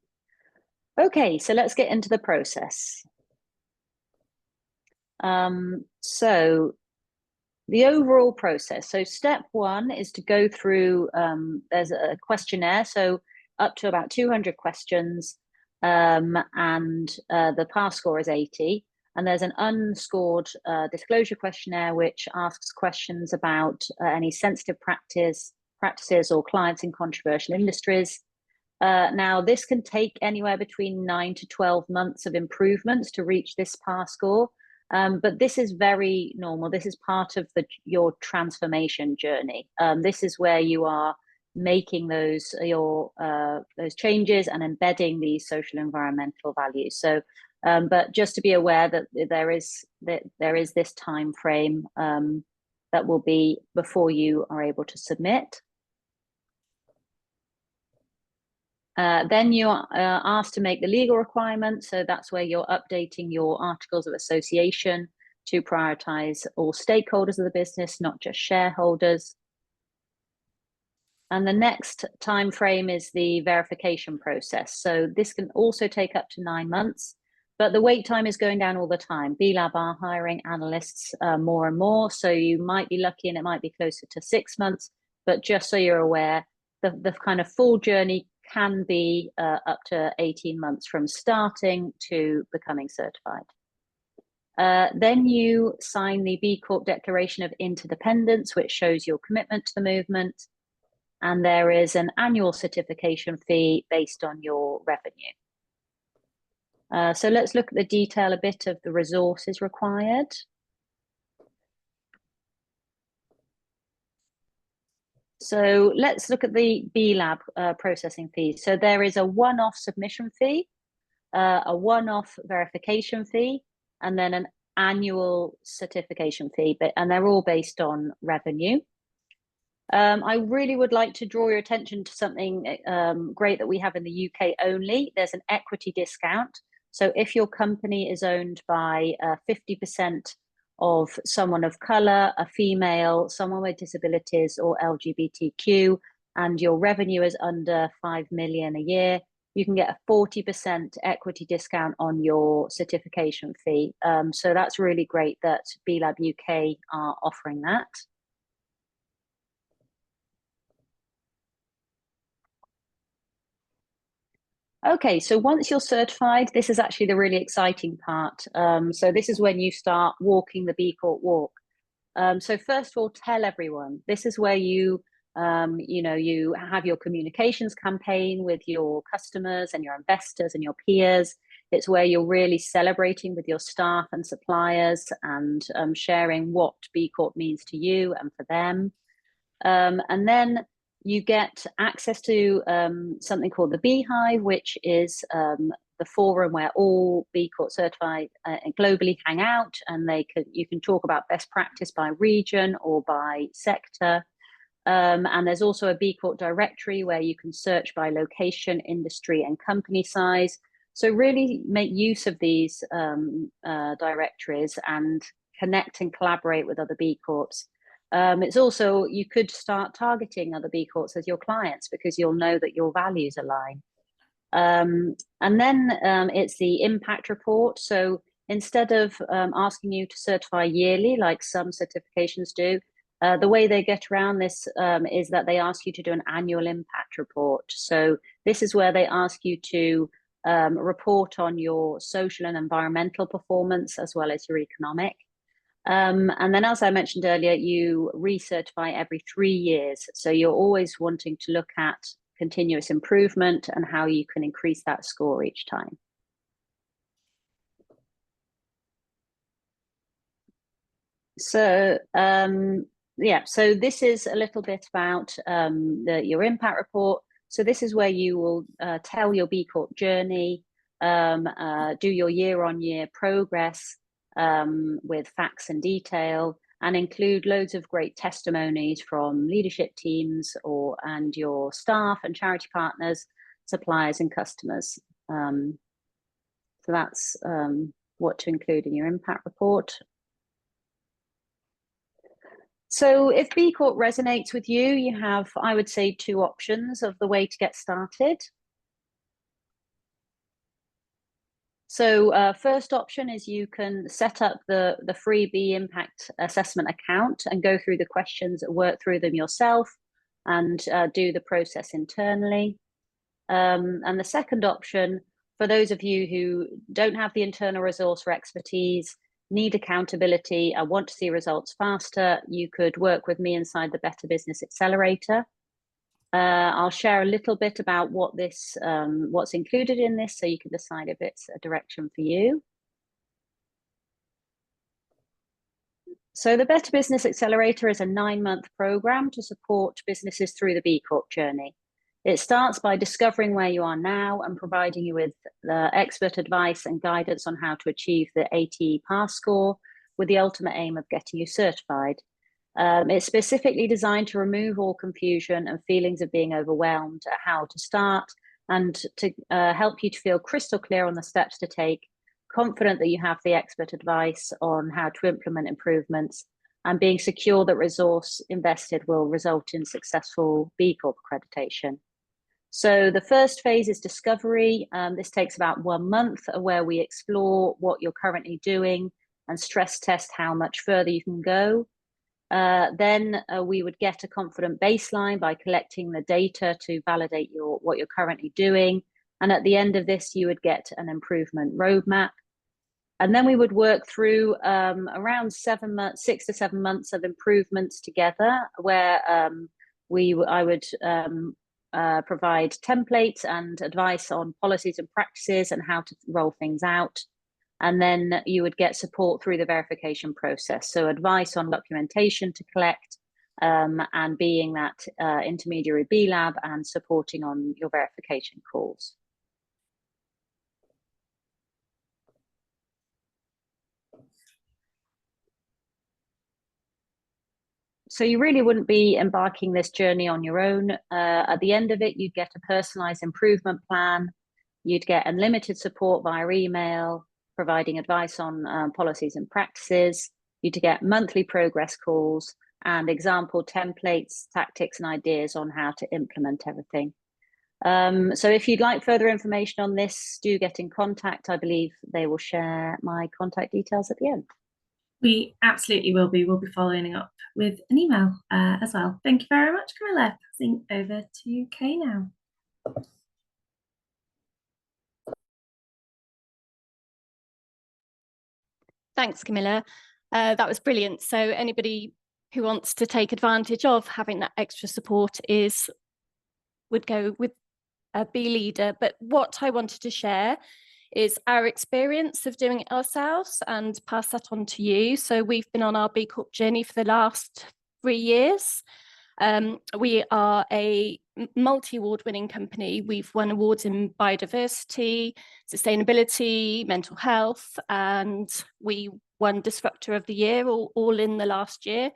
Okay, so let's get into the process. So the overall process. So step one is to go through, there's a questionnaire, so up to about 200 questions, and the pass score is 80. And there's an unscored disclosure questionnaire, which asks questions about any sensitive practices or clients in controversial industries. Now, this can take anywhere between 9 to 12 months of improvements to reach this pass score. But this is very normal. This is part of your transformation journey. This is where you are making those changes and embedding these social environmental values. So, but just to be aware that there is this time frame that will be before you are able to submit. Then you are asked to make the legal requirements. So that's where you're updating your articles of association to prioritize all stakeholders of the business, not just shareholders. And the next time frame is the verification process. So this can also take up to 9 months. But the wait time is going down all the time. B Lab are hiring analysts more and more. So you might be lucky and it might be closer to 6 months. But just so you're aware, the kind of full journey can be up to 18 months from starting to becoming certified. Then you sign the B Corp Declaration of Interdependence, which shows your commitment to the movement. And there is an annual certification fee based on your revenue. So let's look at the detail a bit of the resources required. So let's look at the B Lab processing fees. So there is a one-off submission fee, a one-off verification fee, and then an annual certification fee, and they're all based on revenue. I really would like to draw your attention to something great that we have in the UK only. There's an equity discount. So if your company is owned by 50% of someone of color, a female, someone with disabilities, or LGBTQ, and your revenue is under 5 million a year, you can get a 40% equity discount on your certification fee. So that's really great that B Lab UK are offering that. Okay, so once you're certified, this is actually the really exciting part. So this is when you start walking the B Corp walk. So first of all, tell everyone. This is where you have your communications campaign with your customers and your investors and your peers. It's where you're really celebrating with your staff and suppliers and sharing what B Corp means to you and for them. And then you get access to something called the Beehive, which is the forum where all B Corp certified globally hang out, and you can talk about best practice by region or by sector. And there's also a B Corp directory where you can search by location, industry, and company size. So really make use of these directories and connect and collaborate with other B Corps. It's also, you could start targeting other B Corps as your clients because you'll know that your values align. And then it's the impact report. So instead of asking you to certify yearly, like some certifications do, the way they get around this is that they ask you to do an annual impact report. So this is where they ask you to report on your social and environmental performance as well as your economic. And then, as I mentioned earlier, you recertify every 3 years. So you're always wanting to look at continuous improvement and how you can increase that score each time. So, yeah, so this is a little bit about your impact report. So this is where you will tell your B Corp journey, do your year-on-year progress, with facts and detail, and include loads of great testimonies from leadership teams and your staff and charity partners, suppliers and customers. So that's what to include in your impact report. So if B Corp resonates with you, you have, I would say, 2 options of the way to get started. So first option is you can set up the free B Impact Assessment account and go through the questions, work through them yourself, and do the process internally. And the second option, for those of you who don't have the internal resource or expertise, need accountability, and want to see results faster, you could work with me inside the Better Business Accelerator. I'll share a little bit about what's included in this, so you can decide if it's a direction for you. So the Better Business Accelerator is a 9-month program to support businesses through the B Corp journey. It starts by discovering where you are now and providing you with the expert advice and guidance on how to achieve the ATE pass score, with the ultimate aim of getting you certified. It's specifically designed to remove all confusion and feelings of being overwhelmed at how to start, and to help you to feel crystal clear on the steps to take, confident that you have the expert advice on how to implement improvements, and being secure that resource invested will result in successful B Corp accreditation. So the first phase is discovery. This takes about 1 month, where we explore what you're currently doing and stress test how much further you can go. Then we would get a confident baseline by collecting the data to validate what you're currently doing. And at the end of this, you would get an improvement roadmap. And then we would work through around 6 to 7 months of improvements together, where I would provide templates and advice on policies and practices and how to roll things out. And then you would get support through the verification process. So advice on documentation to collect, and being that intermediary B Lab and supporting on your verification calls. So you really wouldn't be embarking this journey on your own. At the end of it, you'd get a personalized improvement plan. You'd get unlimited support via email, providing advice on policies and practices. You'd get monthly progress calls and example templates, tactics, and ideas on how to implement everything. So if you'd like further information on this, do get in contact. I believe they will share my contact details at the end. We absolutely will be. We'll be following up with an email as well. Thank you very much, Camilla. Passing over to Kay now. Thanks, Camilla. That was brilliant. So anybody who wants to take advantage of having that extra support would go with a B leader. But what I wanted to share is our experience of doing it ourselves and pass that on to you. So we've been on our B Corp journey for the last 3 years. We are a multi-award winning company. We've won awards in biodiversity, sustainability, mental health, and we won Disruptor of the Year all in the last year.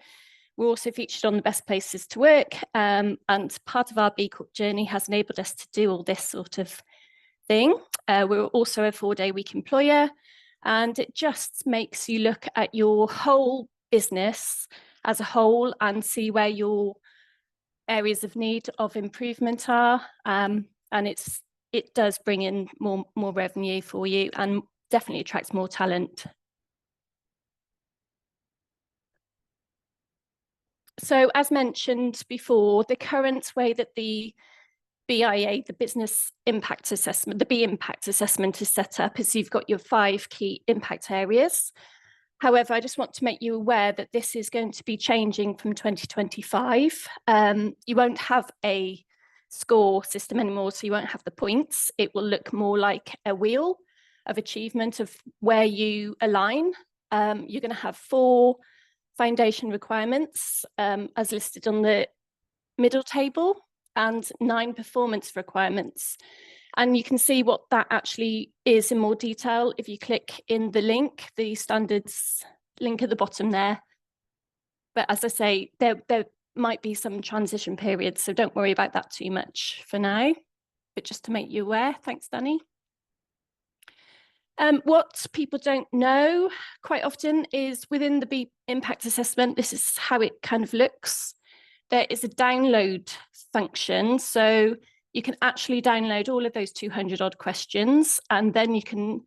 We're also featured on the best places to work, and part of our B Corp journey has enabled us to do all this sort of thing. We're also a 4-day-week employer, and it just makes you look at your whole business as a whole and see where your areas of need of improvement are, and it does bring in more revenue for you and definitely attracts more talent. So as mentioned before, the current way that the BIA, the business impact assessment, the B impact assessment is set up is you've got your 5 key impact areas. However, I just want to make you aware that this is going to be changing from 2025. You won't have a score system anymore, so you won't have the points. It will look more like a wheel of achievement of where you align. You're going to have 4 foundation requirements as listed on the middle table and 9 performance requirements. And you can see what that actually is in more detail if you click in the link, the standards link at the bottom there. But as I say, there might be some transition periods, so don't worry about that too much for now. But just to make you aware, thanks, Danny. What people don't know quite often is within the B impact assessment, this is how it kind of looks. There is a download function, so you can actually download all of those 200 odd questions, and then you can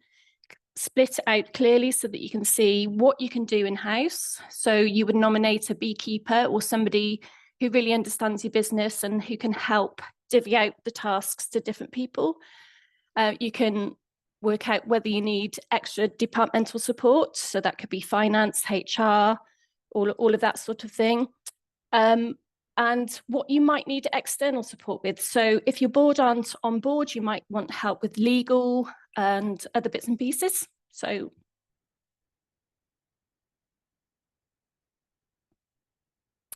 split it out clearly so that you can see what you can do in-house. So you would nominate a beekeeper or somebody who really understands your business and who can help divvy out the tasks to different people. You can work out whether you need extra departmental support, so that could be finance, HR, all of that sort of thing. And what you might need external support with. So if your board aren't on board, you might want help with legal and other bits and pieces. So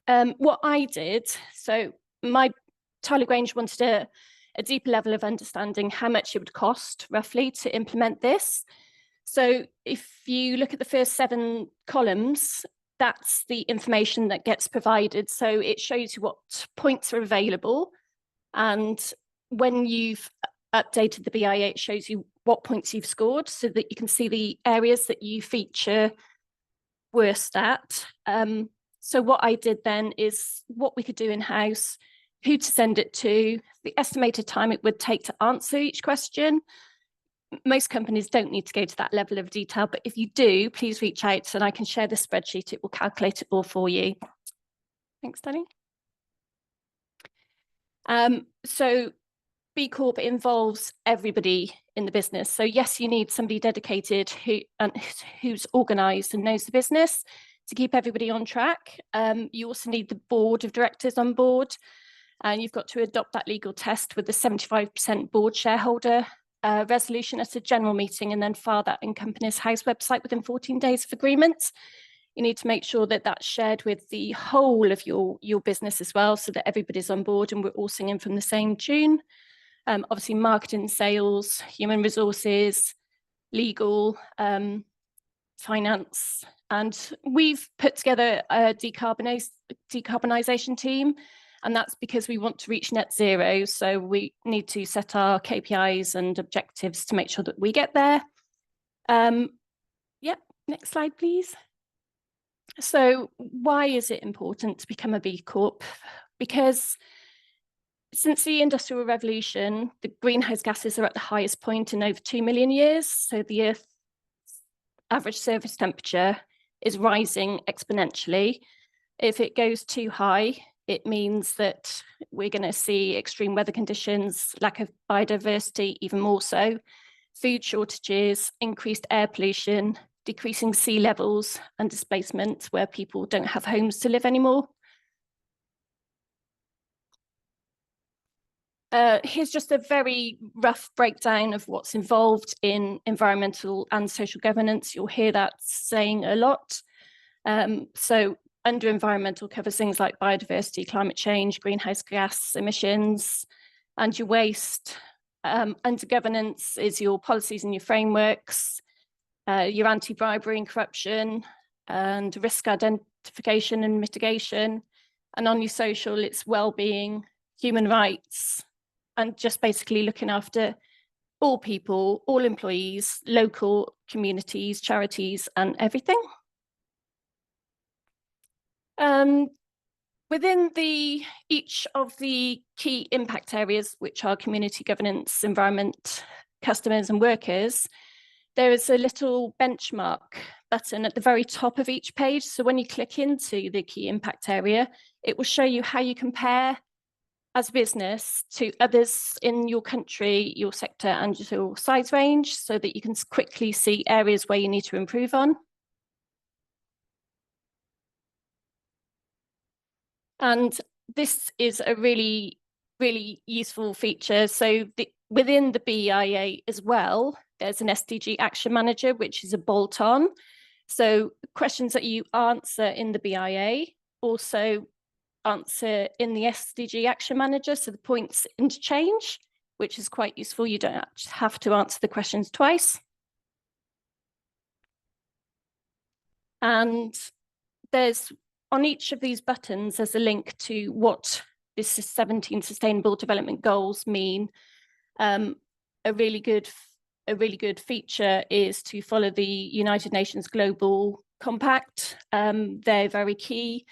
what I did, so my Tyler Grange wanted a deeper level of understanding how much it would cost roughly to implement this. So if you look at the first 7 columns, that's the information that gets provided. So it shows you what points are available. And when you've updated the BIA, it shows you what points you've scored so that you can see the areas that you feature worst at. So what I did then is what we could do in-house, who to send it to, the estimated time it would take to answer each question. Most companies don't need to go to that level of detail, but if you do, please reach out and I can share the spreadsheet. It will calculate it all for you. Thanks, Danny. So B Corp involves everybody in the business. So yes, you need somebody dedicated who's organised and knows the business to keep everybody on track. You also need the board of directors on board, and you've got to adopt that legal test with the 75% board shareholder resolution at a general meeting, and then file that in Companies House website within 14 days of agreement. You need to make sure that that's shared with the whole of your business as well, so that everybody's on board and we're all singing from the same tune. Obviously, marketing, sales, human resources, legal, finance, and we've put together a decarbonisation team, and that's because we want to reach net zero. So we need to set our KPIs and objectives to make sure that we get there. Yep, next slide, please. So why is it important to become a B Corp? Because since the Industrial Revolution, the greenhouse gases are at the highest point in over 2 million years. So the Earth's average surface temperature is rising exponentially. If it goes too high, it means that we're going to see extreme weather conditions, lack of biodiversity, even more so, food shortages, increased air pollution, decreasing sea levels and displacement where people don't have homes to live anymore. Here's just a very rough breakdown of what's involved in environmental and social governance. You'll hear that saying a lot. So under environmental covers things like biodiversity, climate change, greenhouse gas emissions, and your waste. Under governance is your policies and your frameworks, your anti-bribery and corruption, and risk identification and mitigation. And on your social, it's well-being, human rights, and just basically looking after all people, all employees, local communities, charities, and everything. Within each of the key impact areas, which are community governance, environment, customers, and workers, there is a little benchmark button at the very top of each page. So when you click into the key impact area, it will show you how you compare as a business to others in your country, your sector, and your size range, so that you can quickly see areas where you need to improve on. And this is a really, really useful feature. So within the BIA as well, there's an SDG Action Manager, which is a bolt-on. So questions that you answer in the BIA also answer in the SDG Action Manager. So the points interchange, which is quite useful. You don't have to answer the questions twice. And there's, on each of these buttons, there's a link to what this 17 Sustainable Development Goals mean. A really good feature is to follow the United Nations Global Compact. They're very key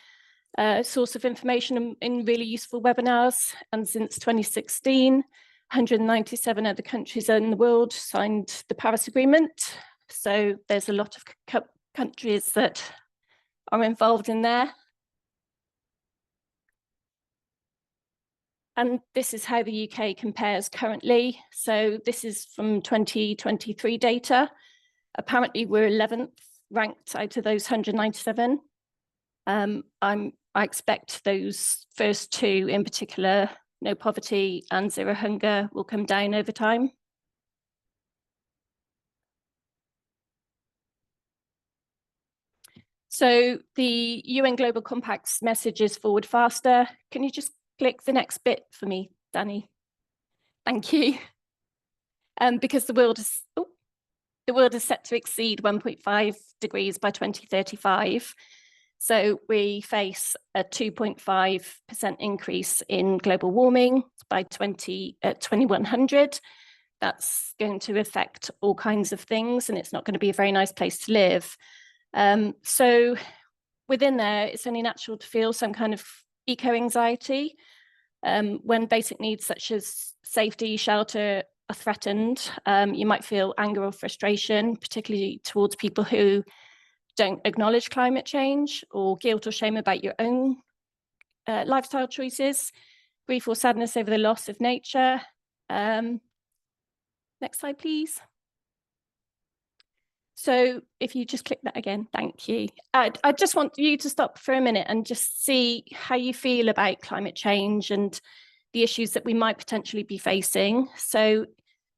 source of information in really useful webinars. And since 2016, 197 other countries in the world signed the Paris Agreement. So there's a lot of countries that are involved in there. And this is how the UK compares currently. So this is from 2023 data. Apparently we're 11th ranked out of those 197. I expect those first two in particular, no poverty and zero hunger, will come down over time. So the UN Global Compact's message is forward faster. Can you just click the next bit for me, Danny? Thank you. Because the world is set to exceed 1.5 degrees by 2035. So we face a 2.5% increase in global warming by 2100. That's going to affect all kinds of things, and it's not going to be a very nice place to live. So within there, it's only natural to feel some kind of eco-anxiety. When basic needs such as safety, shelter are threatened, you might feel anger or frustration, particularly towards people who don't acknowledge climate change, or guilt or shame about your own lifestyle choices, grief or sadness over the loss of nature. Next slide, please. So if you just click that again, thank you. I just want you to stop for a minute and just see how you feel about climate change and the issues that we might potentially be facing. So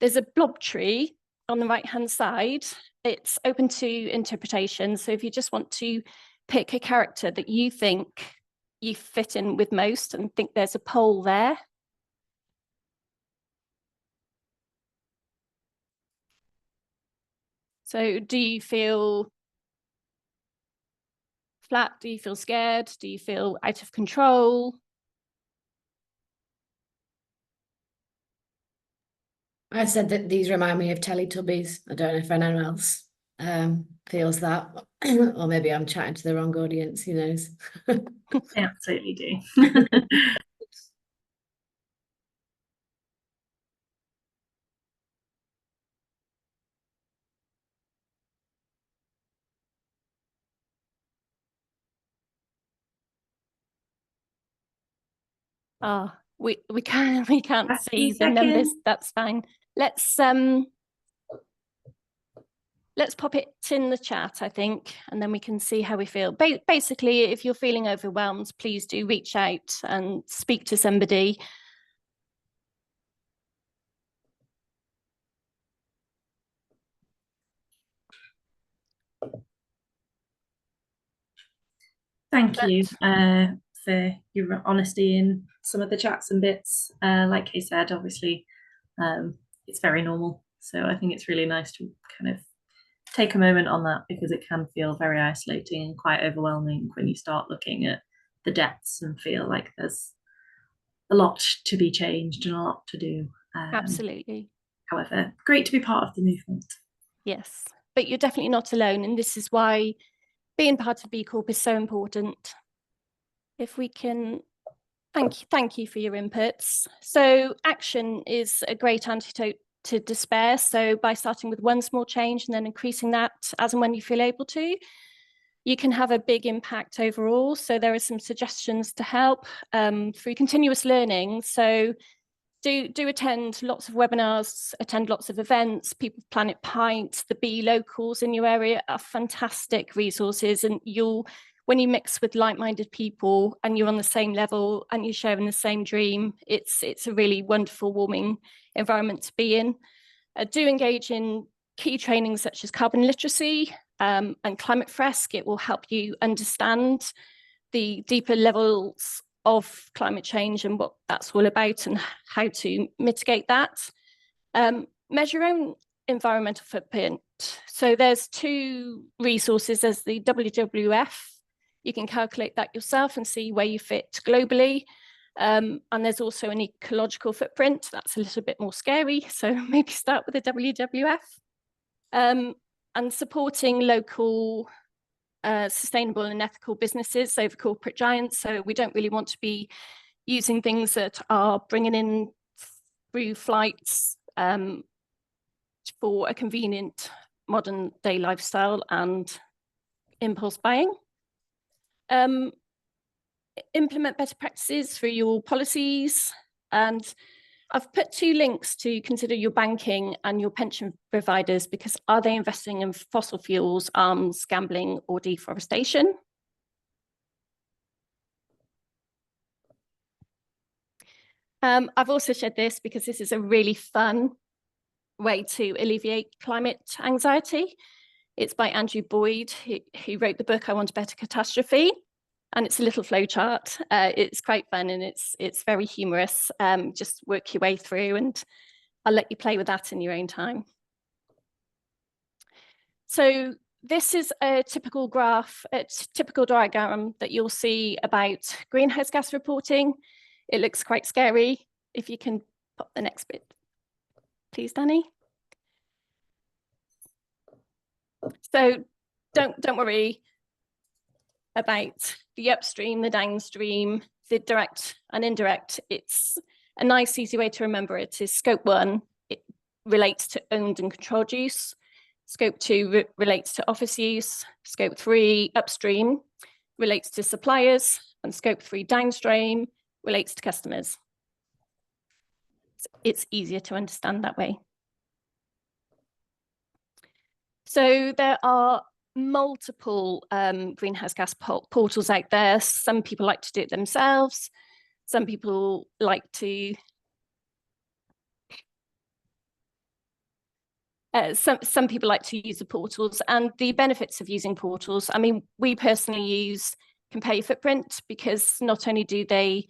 there's a blob tree on the right-hand side. It's open to interpretation. So if you just want to pick a character that you think you fit in with most and think there's a poll there. So do you feel flat? Do you feel scared? Do you feel out of control? I said that these remind me of Teletubbies. I don't know if anyone else feels that, or maybe I'm chatting to the wrong audience, who knows? They absolutely do. Oh, we can't see the Second. numbers. That's fine. Let's pop it in the chat, I think, and then we can see how we feel. Basically, if you're feeling overwhelmed, please do reach out and speak to somebody. Thank you for your honesty in some of the chats and bits. Like Kay said, obviously, it's very normal. So I think it's really nice to kind of take a moment on that, because it can feel very isolating and quite overwhelming when you start looking at the depths and feel like there's a lot to be changed and a lot to do. Absolutely. However, great to be part of the movement. Yes, but you're definitely not alone, and this is why being part of B Corp is so important. If we can, thank you for your inputs. So action is a great antidote to despair. So by starting with one small change and then increasing that as and when you feel able to, you can have a big impact overall. So there are some suggestions to help through continuous learning. So do attend lots of webinars, attend lots of events. People Planet Pint, the Bee locals in your area are fantastic resources, and when you mix with like-minded people and you're on the same level and you're sharing the same dream, it's a really wonderful, warming environment to be in. Do engage in key trainings such as carbon literacy and climate fresk. It will help you understand the deeper levels of climate change and what that's all about and how to mitigate that. Measure your own environmental footprint. So there's two resources. There's the WWF. You can calculate that yourself and see where you fit globally. And there's also an ecological footprint. That's a little bit more scary. So maybe start with the WWF. And supporting local sustainable and ethical businesses over corporate giants. So we don't really want to be using things that are bringing in through flights for a convenient modern day lifestyle and impulse buying. Implement better practices through your policies. And I've put 2 links to consider your banking and your pension providers, because are they investing in fossil fuels, arms, gambling, or deforestation? I've also shared this because this is a really fun way to alleviate climate anxiety. It's by Andrew Boyd, who wrote the book I Want a Better Catastrophe. And it's a little flow chart. It's quite fun and it's very humorous. Just work your way through, and I'll let you play with that in your own time. So this is a typical graph, a typical diagram that you'll see about greenhouse gas reporting. It looks quite scary. If you can pop the next bit, please, Danny. So don't worry about the upstream, the downstream. the direct and indirect, it's a nice, easy way to remember it is Scope 1, it relates to owned and controlled use. Scope 2 relates to office use. Scope 3 upstream relates to suppliers, and Scope 3 downstream relates to customers. So it's easier to understand that way. So there are multiple greenhouse gas portals out there. Some people like to do it themselves. Some people like to some people like to use the portals, and the benefits of using portals. I mean, we personally use Compare Your Footprint because not only do they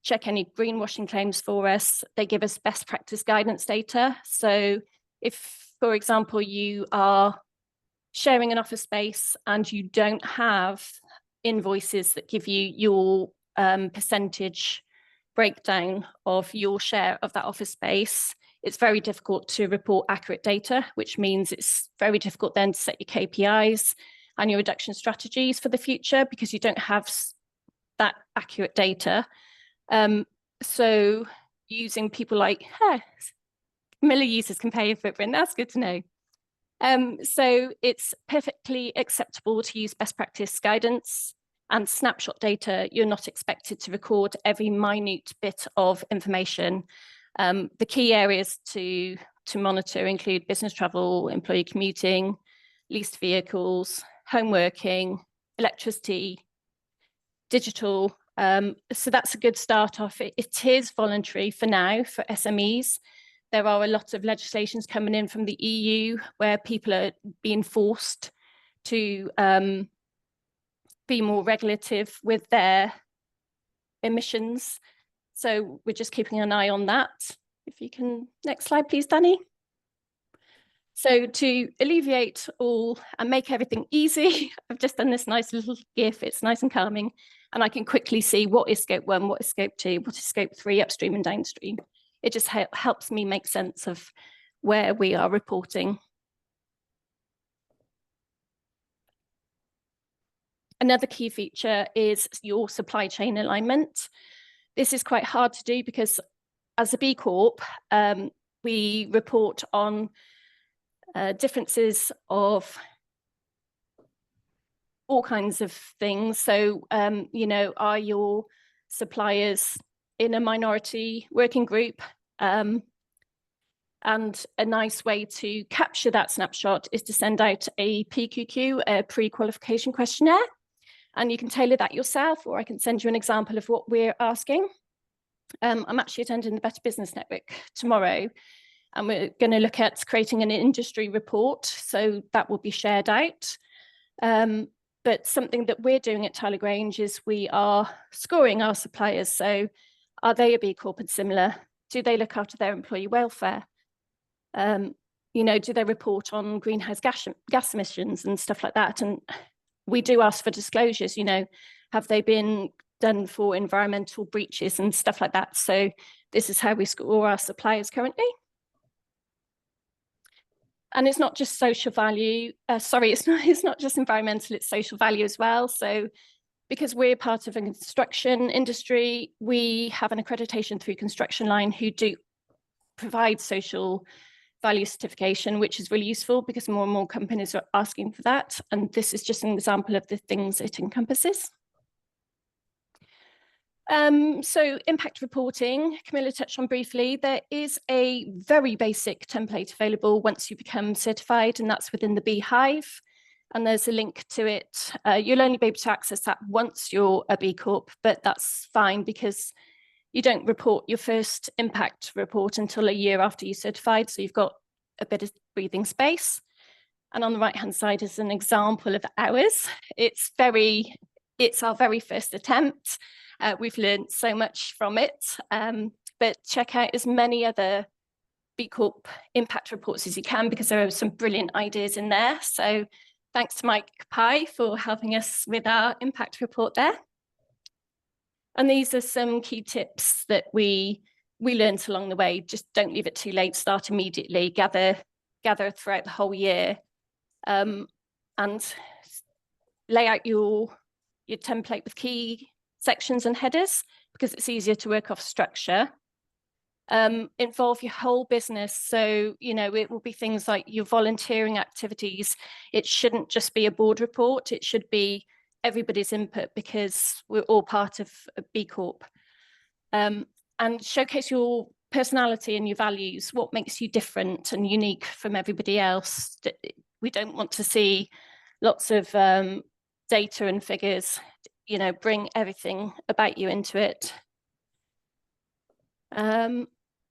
check any greenwashing claims for us, they give us best practice guidance data. So if, for example, you are sharing an office space and you don't have invoices that give you your percentage breakdown of your share of that office space, it's very difficult to report accurate data, which means it's very difficult then to set your KPIs and your reduction strategies for the future because you don't have that accurate data. So using people like, Miller uses Compare Your Footprint, that's good to know. So it's perfectly acceptable to use best practice guidance and snapshot data. You're not expected to record every minute bit of information. The key areas to monitor include business travel, employee commuting, leased vehicles, home working, electricity, digital. So that's a good start off. It is voluntary for now for SMEs. There are a lot of legislations coming in from the EU where people are being forced to be more regulative with their emissions. So we're just keeping an eye on that. If you can, next slide, please, Danny. So to alleviate all and make everything easy, I've just done this nice little GIF. It's nice and calming. And I can quickly see what is Scope 1, what is Scope 2, what is Scope 3, upstream and downstream. It just helps me make sense of where we are reporting. Another key feature is your supply chain alignment. This is quite hard to do because as a B Corp, we report on differences of all kinds of things. So, you know, are your suppliers in a minority working group? And a nice way to capture that snapshot is to send out a PQQ, a pre-qualification questionnaire. And you can tailor that yourself, or I can send you an example of what we're asking. I'm actually attending the Better Business Network tomorrow, and we're going to look at creating an industry report. So that will be shared out. But something that we're doing at Tyler Grange is we are scoring our suppliers. So are they a B Corp and similar? Do they look after their employee welfare? You know, do they report on greenhouse gas emissions and stuff like that? And we do ask for disclosures, you know, have they been done for environmental breaches and stuff like that? So this is how we score our suppliers currently. And it's not just social value, it's not just environmental, it's social value as well. So because we're part of a construction industry, we have an accreditation through Construction Line who do provide social value certification, which is really useful because more and more companies are asking for that. And this is just an example of the things it encompasses. So impact reporting, Camilla touched on briefly, there is a very basic template available once you become certified, and that's within the Beehive. And there's a link to it. You'll only be able to access that once you're a B Corp, but that's fine because you don't report your first impact report until a year after you're certified. So you've got a bit of breathing space. And on the right-hand side is an example of ours. It's our very first attempt. We've learned so much from it, but check out as many other B Corp impact reports as you can because there are some brilliant ideas in there. So thanks to Mike Pye for helping us with our impact report there. And these are some key tips that we learned along the way. Just don't leave it too late, start immediately, gather throughout the whole year, and lay out your template with key sections and headers. because it's easier to work off structure. Involve your whole business. So, you know, it will be things like your volunteering activities. It shouldn't just be a board report. It should be everybody's input, because we're all part of a B Corp. And showcase your personality and your values, what makes you different and unique from everybody else. We don't want to see lots of data and figures, you know, bring everything about you into it.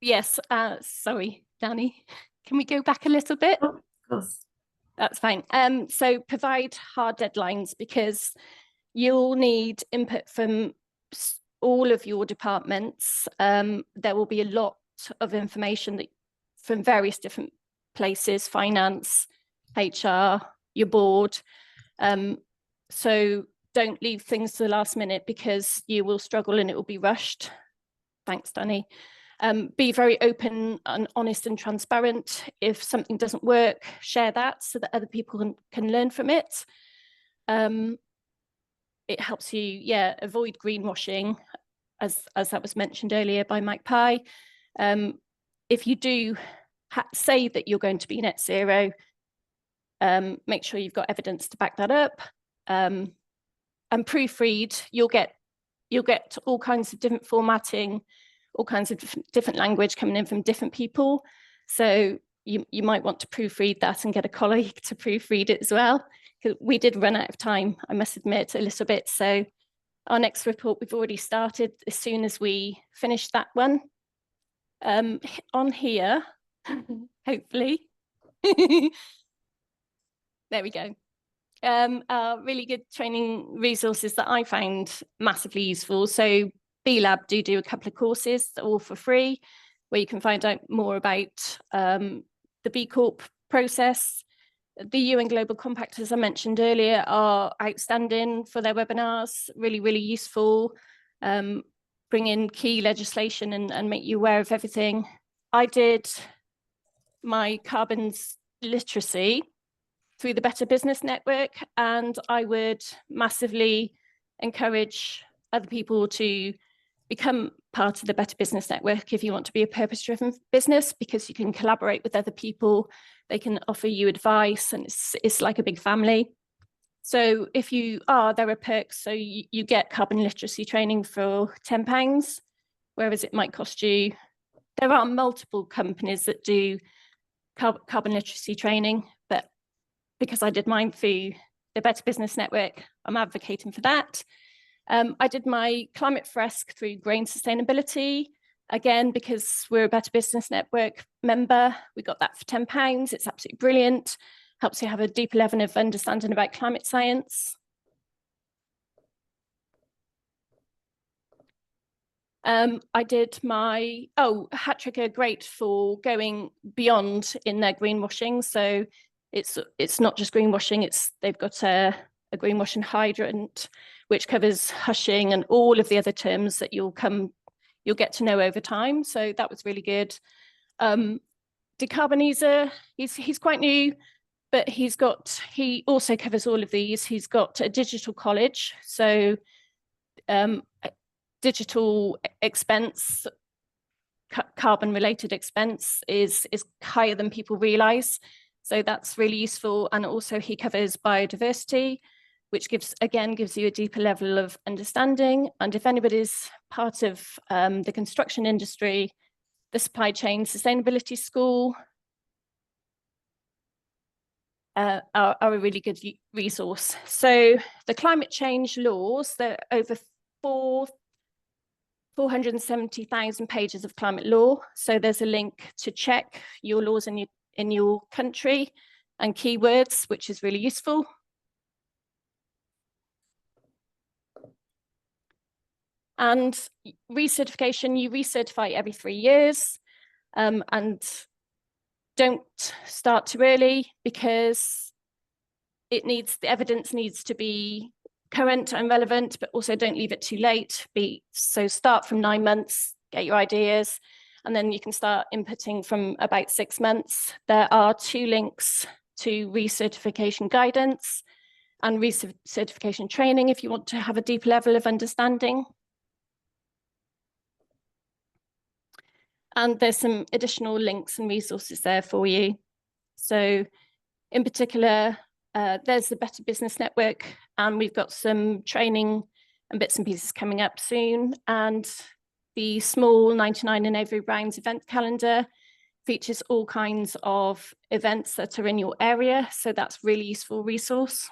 Yes, sorry, Danny, can we go back a little bit? Oh, of course. That's fine. So provide hard deadlines, because you'll need input from all of your departments. There will be a lot of information that from various different places, finance, HR, your board. So don't leave things to the last minute, because you will struggle and it will be rushed. Thanks, Danny. Be very open and honest and transparent. If something doesn't work, share that so that other people can learn from it. It helps you, yeah, avoid greenwashing, as that was mentioned earlier by Mike Pye. If you do say that you're going to be net zero, make sure you've got evidence to back that up. And proofread, you'll get all kinds of different formatting, all kinds of different language coming in from different people. So you might want to proofread that and get a colleague to proofread it as well. Because we did run out of time, I must admit, a little bit. So our next report, we've already started as soon as we finish that one. On here, hopefully. There we go. Really good training resources that I find massively useful. So B Lab do a couple of courses, all for free, where you can find out more about the B Corp process. The UN Global Compact, as I mentioned earlier, are outstanding for their webinars, really, really useful. Bring in key legislation and make you aware of everything. I did my carbons literacy through the Better Business Network, and I would massively encourage other people to become part of the Better Business Network if you want to be a purpose-driven business, because you can collaborate with other people, they can offer you advice, and it's like a big family. So if you are, there are perks. So you get carbon literacy training for £10, whereas it might cost you. There are multiple companies that do carbon literacy training, but because I did mine through the Better Business Network, I'm advocating for that. I did my climate fresque through grain sustainability. Again, because we're a Better Business Network member, we got that for £10. It's absolutely brilliant. Helps you have a deeper level of understanding about climate science. I did my, Hat Trick are great for going beyond in their greenwashing. So it's not just greenwashing, they've got a greenwashing hydrant, which covers hushing and all of the other terms that you'll get to know over time. So that was really good. Decarbonizer, he's quite new, but he also covers all of these. He's got a digital college, so digital expense, carbon related expense is higher than people realize. So that's really useful. And also he covers biodiversity, which gives you a deeper level of understanding. And if anybody's part of the construction industry, the Supply Chain Sustainability School are a really good resource. So the climate change laws, there are over 470,000 pages of climate law. So there's a link to check your laws in your country and keywords, which is really useful. And recertification, you recertify every 3 years, and don't start too early, because the evidence needs to be current and relevant, but also don't leave it too late. So start from 9 months, get your ideas, and then you can start inputting from about 6 months. There are 2 links to recertification guidance and recertification training if you want to have a deep level of understanding. And there's some additional links and resources there for you. So in particular, there's the Better Business Network, and we've got some training and bits and pieces coming up soon. And the Small 99 and Avery Browns event calendar features all kinds of events that are in your area. So that's a really useful resource.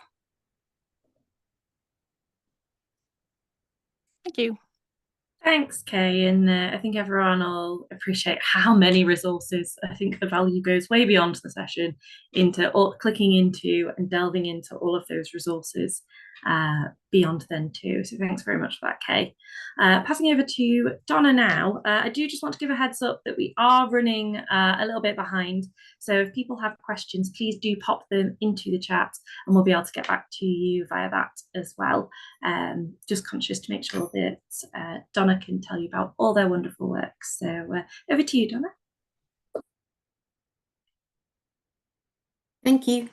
Thank you. Thanks, Kay. And I think everyone will appreciate how many resources. I think the value goes way beyond the session into clicking into and delving into all of those resources beyond then too. So thanks very much for that, Kay. Passing over to Donna now. I do just want to give a heads up that we are running a little bit behind. So if people have questions, please do pop them into the chat and we'll be able to get back to you via that as well. Just conscious to make sure that Donna can tell you about all their wonderful work. So over to you, Donna. Thank you.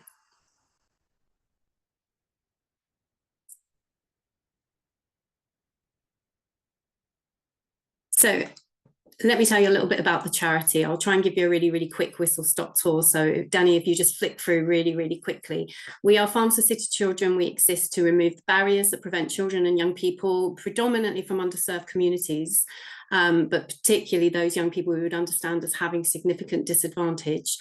So let me tell you a little bit about the charity. I'll try and give you a really, really quick whistle-stop tour. So Danny, if you just flick through really, really quickly. We are Farms for City Children. We exist to remove the barriers that prevent children and young people, predominantly from underserved communities, but particularly those young people who would understand as having significant disadvantage.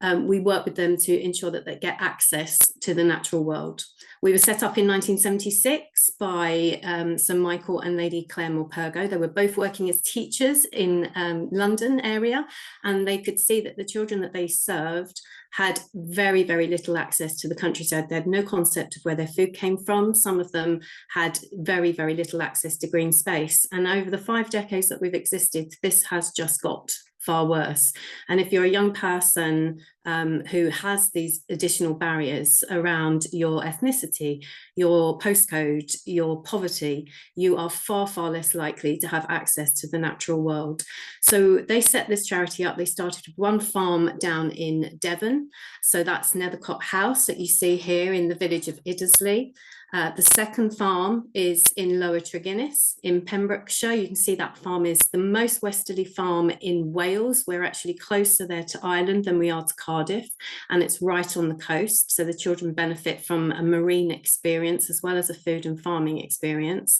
We work with them to ensure that they get access to the natural world. We were set up in 1976 by Sir Michael and Lady Claire Morpurgo. They were both working as teachers in London area, and they could see that the children that they served had very, very little access to the countryside. They had no concept of where their food came from. Some of them had very, very little access to green space. And over the 5 decades that we've existed, this has just got far worse. And if you're a young person who has these additional barriers around your ethnicity, your postcode, your poverty, you are far, far less likely to have access to the natural world. So they set this charity up. They started with one farm down in Devon. So that's Nethercott House that you see here in the village of Iddesleigh. The second farm is in Lower Tregennis in Pembrokeshire. You can see that farm is the most westerly farm in Wales. We're actually closer there to Ireland than we are to Cardiff, and it's right on the coast. So the children benefit from a marine experience as well as a food and farming experience.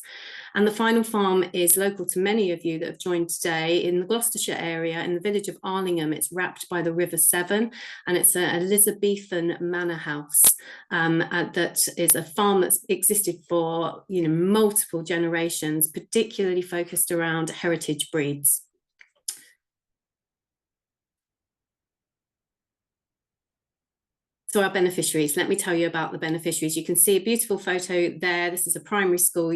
And the final farm is local to many of you that have joined today in the Gloucestershire area, in the village of Arlingham. It's wrapped by the River Severn, and it's an Elizabethan manor house that is a farm that's existed for multiple generations, particularly focused around heritage breeds. So our beneficiaries, let me tell you about the beneficiaries. You can see a beautiful photo there. This is a primary school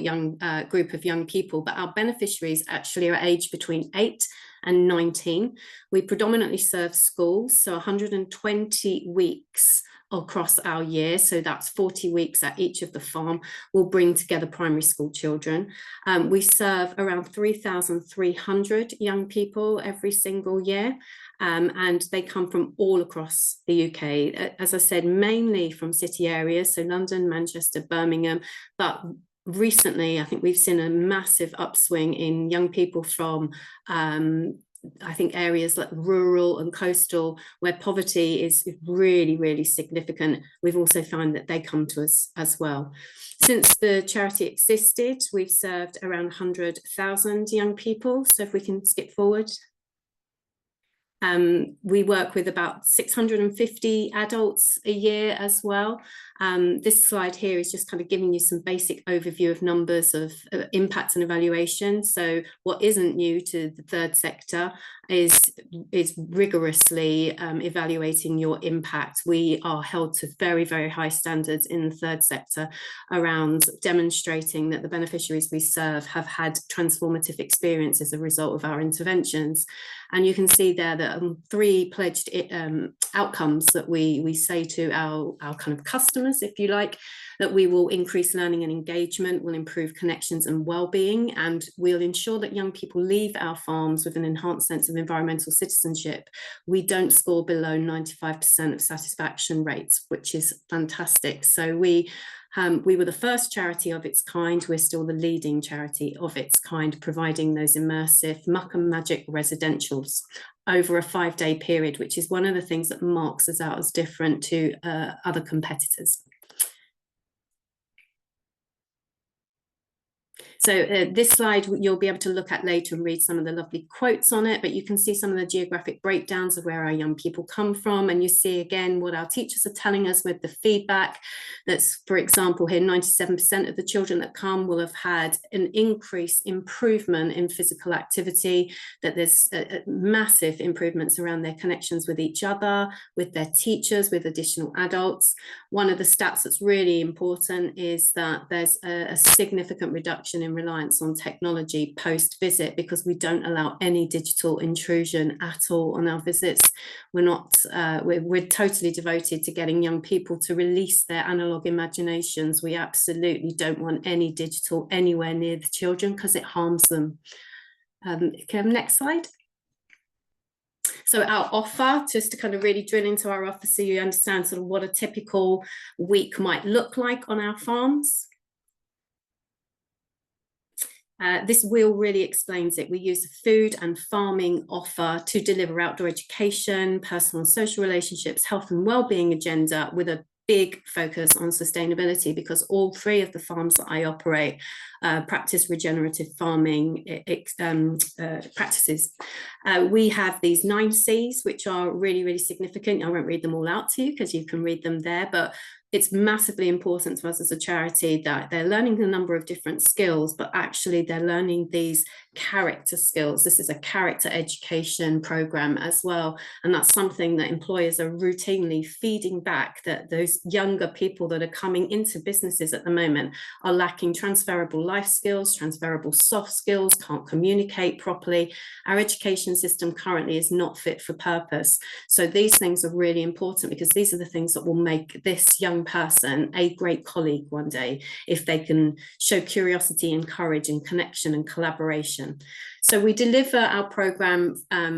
group of young people, but our beneficiaries actually are aged between 8 and 19. We predominantly serve schools, so 120 weeks across our year, so that's 40 weeks at each of the farm, will bring together primary school children. We serve around 3,300 young people every single year, and they come from all across the UK. As I said, mainly from city areas, so London, Manchester, Birmingham, but recently I think we've seen a massive upswing in young people from I think areas like rural and coastal, where poverty is really, really significant. We've also found that they come to us as well. Since the charity existed, we've served around 100,000 young people. So if we can skip forward. We work with about 650 adults a year as well. This slide here is just kind of giving you some basic overview of numbers of impact and evaluation. So what isn't new to the third sector is rigorously evaluating your impact. We are held to very, very high standards in the third sector around demonstrating that the beneficiaries we serve have had transformative experience as a result of our interventions. And you can see there that 3 pledged outcomes that we say to our kind of customers, if you like, that we will increase learning and engagement, will improve connections and well-being, and we'll ensure that young people leave our farms with an enhanced sense of environmental citizenship. We don't score below 95% of satisfaction rates, which is fantastic. So we We were the first charity of its kind. We're still the leading charity of its kind, providing those immersive muck and magic residentials over a 5-day period, which is one of the things that marks us out as different to other competitors. So this slide you'll be able to look at later and read some of the lovely quotes on it, but you can see some of the geographic breakdowns of where our young people come from, and you see again what our teachers are telling us with the feedback. That's, for example, here 97% of the children that come will have had an improvement in physical activity, that there's massive improvements around their connections with each other, with their teachers, with additional adults. One of the stats that's really important is that there's a significant reduction in reliance on technology post-visit, because we don't allow any digital intrusion at all on our visits. We're totally devoted to getting young people to release their analog imaginations. We absolutely don't want any digital anywhere near the children because it harms them. Next slide. So our offer, just to kind of really drill into our offer so you understand sort of what a typical week might look like on our farms. This wheel really explains it. We use a food and farming offer to deliver outdoor education, personal and social relationships, health and well-being agenda, with a big focus on sustainability, because all 3 of the farms that I operate practice regenerative farming practices. We have these 9 C's, which are really, really significant. I won't read them all out to you because you can read them there, but it's massively important to us as a charity that they're learning a number of different skills, but actually they're learning these character skills. This is a character education program as well. And that's something that employers are routinely feeding back, that those younger people that are coming into businesses at the moment are lacking transferable life skills, transferable soft skills, can't communicate properly. Our education system currently is not fit for purpose. So these things are really important, because these are the things that will make this young person a great colleague one day, if they can show curiosity and courage and connection and collaboration. So we deliver our program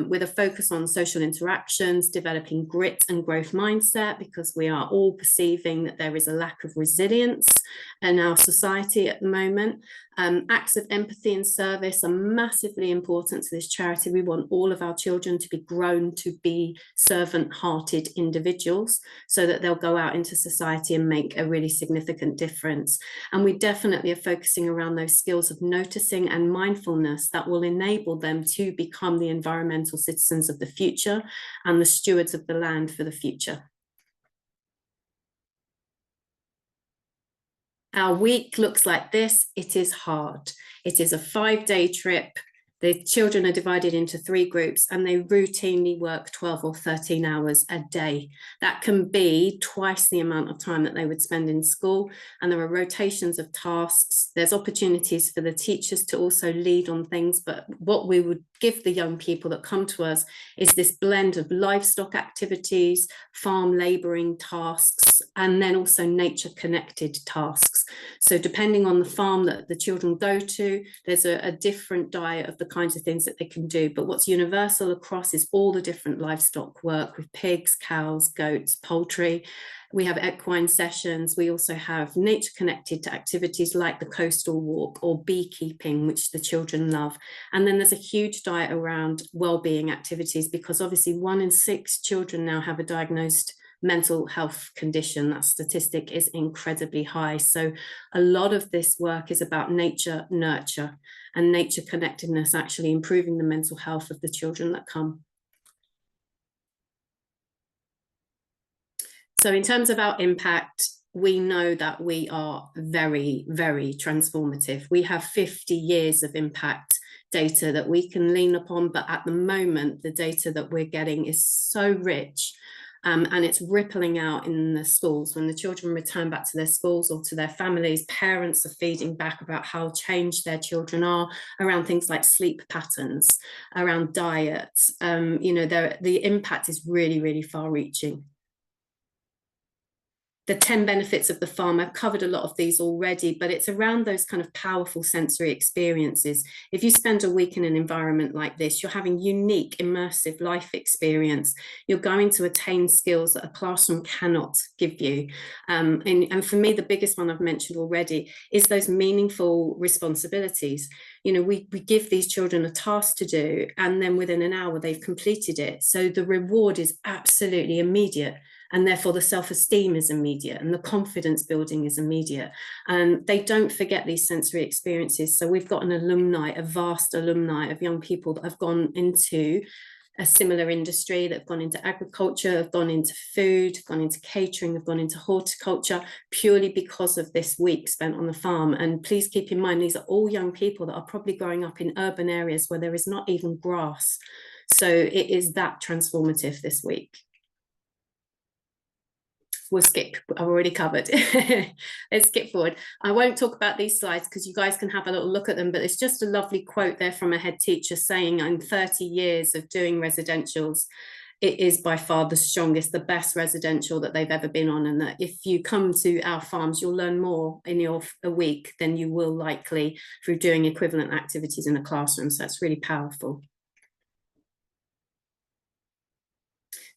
with a focus on social interactions, developing grit and growth mindset, because we are all perceiving that there is a lack of resilience in our society at the moment. Acts of empathy and service are massively important to this charity. We want all of our children to be grown to be servant-hearted individuals, so that they'll go out into society and make a really significant difference. And we definitely are focusing around those skills of noticing and mindfulness that will enable them to become the environmental citizens of the future and the stewards of the land for the future. Our week looks like this. It is hard. It is a 5-day trip. The children are divided into 3 groups, and they routinely work 12 or 13 hours a day. That can be twice the amount of time that they would spend in school. And there are rotations of tasks. There's opportunities for the teachers to also lead on things. But what we would give the young people that come to us is this blend of livestock activities, farm labouring tasks, and then also nature connected tasks. So depending on the farm that the children go to, there's a different diet of the kinds of things that they can do. But what's universal across is all the different livestock work with pigs, cows, goats, poultry. We have equine sessions. We also have nature connected activities like the coastal walk or beekeeping, which the children love. And then there's a huge diet around well-being activities, because obviously 1 in 6 children now have a diagnosed mental health condition. That statistic is incredibly high. So a lot of this work is about nature nurture and nature connectedness, actually improving the mental health of the children that come. So in terms of our impact, we know that we are very, very transformative. We have 50 years of impact data that we can lean upon, but at the moment, the data that we're getting is so rich. And it's rippling out in the schools. When the children return back to their schools or to their families, parents are feeding back about how changed their children are around things like sleep patterns, around diet. The impact is really, really far reaching. the 10 benefits of the farm. I've covered a lot of these already, but it's around those kind of powerful sensory experiences. If you spend a week in an environment like this, you're having unique, immersive life experience. You're going to attain skills that a classroom cannot give you. And for me, the biggest one I've mentioned already is those meaningful responsibilities. You know, we give these children a task to do, and then within an hour they've completed it. So the reward is absolutely immediate. And therefore the self-esteem is immediate and the confidence building is immediate. And they don't forget these sensory experiences. So we've got an alumni, a vast alumni of young people that have gone into a similar industry, that have gone into agriculture, have gone into food, gone into catering, have gone into horticulture, purely because of this week spent on the farm. And please keep in mind, these are all young people that are probably growing up in urban areas where there is not even grass. So it is that transformative this week. We'll skip, I've already covered. Let's skip forward. I won't talk about these slides because you guys can have a little look at them, but it's just a lovely quote there from a head teacher saying, in 30 years of doing residentials, it is by far the strongest, the best residential that they've ever been on, and that if you come to our farms, you'll learn more in a week than you will likely through doing equivalent activities in a classroom. So that's really powerful.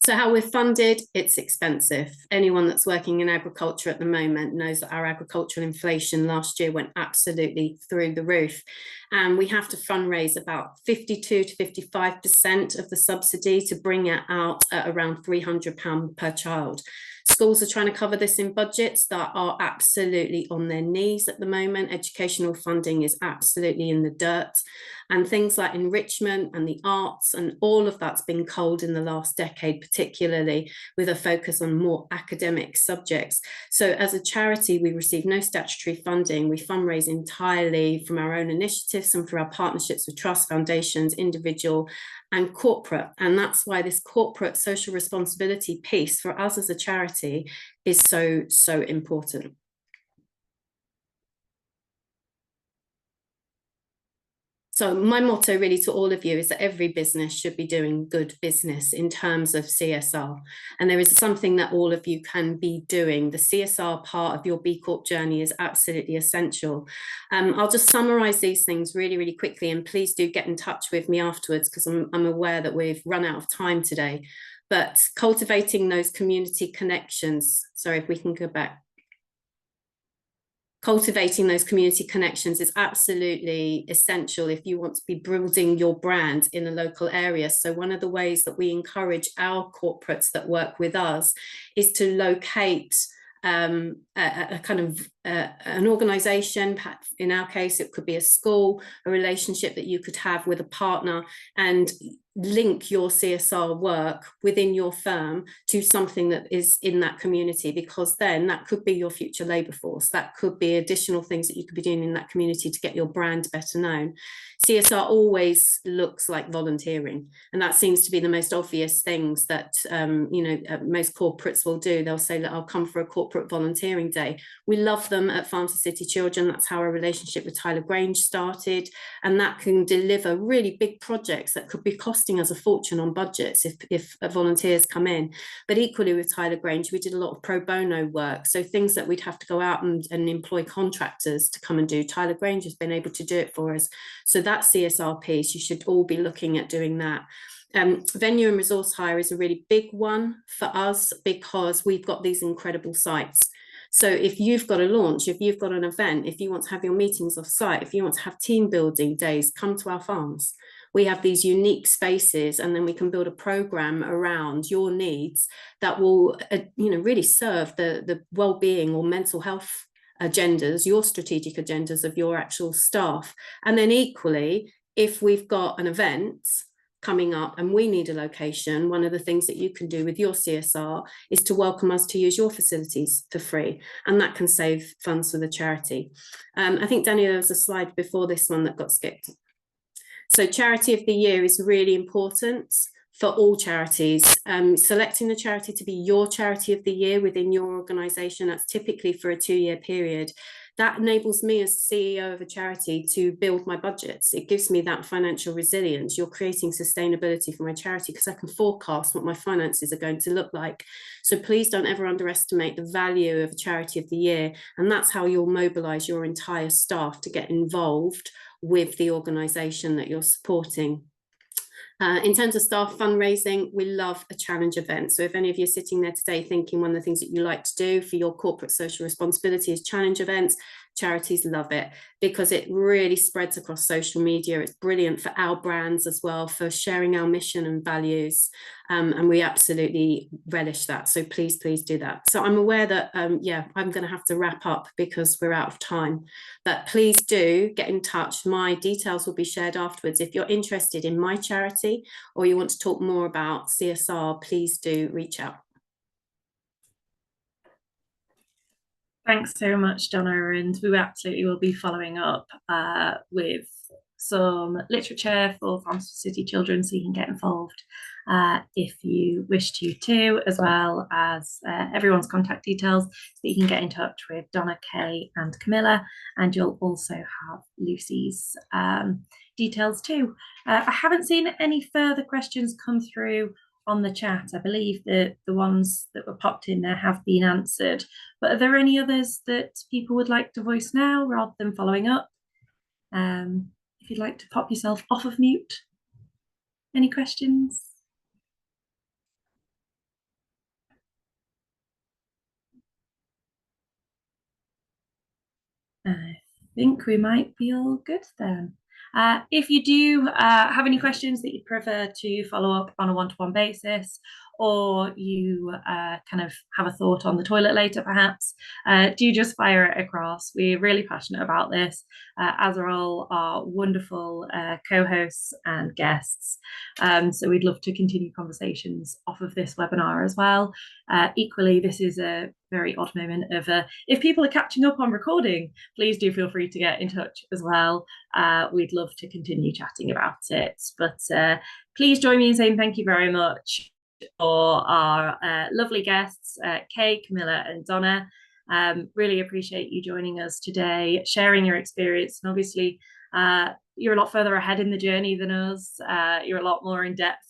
So how we're funded, it's expensive. Anyone that's working in agriculture at the moment knows that our agricultural inflation last year went absolutely through the roof. And we have to fundraise about 52 to 55% of the subsidy to bring it out at around £300 per child. Schools are trying to cover this in budgets that are absolutely on their knees at the moment. Educational funding is absolutely in the dirt. And things like enrichment and the arts and all of that's been culled in the last decade, particularly with a focus on more academic subjects. So as a charity, we receive no statutory funding. We fundraise entirely from our own initiatives and through our partnerships with trust, foundations, individual and corporate. And that's why this corporate social responsibility piece for us as a charity is so, so important. So my motto really to all of you is that every business should be doing good business in terms of CSR. And there is something that all of you can be doing. The CSR part of your B Corp journey is absolutely essential. I'll just summarize these things really, really quickly, and please do get in touch with me afterwards because I'm aware that we've run out of time today. But cultivating those community connections, sorry, if we can go back. Cultivating those community connections is absolutely essential if you want to be building your brand in a local area. So one of the ways that we encourage our corporates that work with us is to locate a kind of an organization. In our case, it could be a school, a relationship that you could have with a partner, and link your CSR work within your firm to something that is in that community, because then that could be your future labour force. That could be additional things that you could be doing in that community to get your brand better known. CSR always looks like volunteering, and that seems to be the most obvious things that most corporates will do. They'll say that I'll come for a corporate volunteering day. We love them at Farms for City Children. That's how our relationship with Tyler Grange started, and that can deliver really big projects that could be costing us a fortune on budgets if volunteers come in. But equally with Tyler Grange, we did a lot of pro bono work, so things that we'd have to go out and employ contractors to come and do. Tyler Grange has been able to do it for us. So that CSR piece, you should all be looking at doing that. Venue and resource hire is a really big one for us because we've got these incredible sites. So if you've got a launch, if you've got an event, if you want to have your meetings off site, if you want to have team building days, come to our farms. We have these unique spaces, and then we can build a program around your needs that will really serve the well-being or mental health agendas, your strategic agendas of your actual staff. And then equally, if we've got an event coming up and we need a location, one of the things that you can do with your CSR is to welcome us to use your facilities for free, and that can save funds for the charity. I think, Danny, there was a slide before this one that got skipped. So Charity of the Year is really important for all charities. Selecting the charity to be your Charity of the Year within your organisation, that's typically for a 2-year period. that enables me as CEO of a charity to build my budgets. It gives me that financial resilience. You're creating sustainability for my charity because I can forecast what my finances are going to look like. So please don't ever underestimate the value of a Charity of the Year. And that's how you'll mobilize your entire staff to get involved with the organisation that you're supporting. In terms of staff fundraising, we love a challenge event. So if any of you are sitting there today thinking one of the things that you like to do for your corporate social responsibility is challenge events, charities love it because it really spreads across social media. It's brilliant for our brands as well, for sharing our mission and values. And we absolutely relish that. So please, please do that. So I'm aware that, yeah, I'm going to have to wrap up because we're out of time. But please do get in touch. My details will be shared afterwards. If you're interested in my charity or you want to talk more about CSR, please do reach out. Thanks so much, Donna, and we absolutely will be following up with some literature for Farms for City Children, so you can get involved if you wish to too, as well as everyone's contact details, so you can get in touch with Donna, Kay and Camilla, and you'll also have Lucy's details too. I haven't seen any further questions come through on the chat. I believe that the ones that were popped in there have been answered, but are there any others that people would like to voice now rather than following up? If you'd like to pop yourself off of mute. Any questions? I think we might be all good then. If you do have any questions that you'd prefer to follow up on a one-to-one basis, or you kind of have a thought on the toilet later perhaps, do just fire it across. We're really passionate about this, as are all our wonderful co-hosts and guests. So we'd love to continue conversations off of this webinar as well. Equally, this is a very odd moment of if people are catching up on recording, please do feel free to get in touch as well. We'd love to continue chatting about it, but please join me in saying thank you very much for our lovely guests, Kay, Camilla and Donna. Really appreciate you joining us today, sharing your experience, and obviously you're a lot further ahead in the journey than us. You're a lot more in depth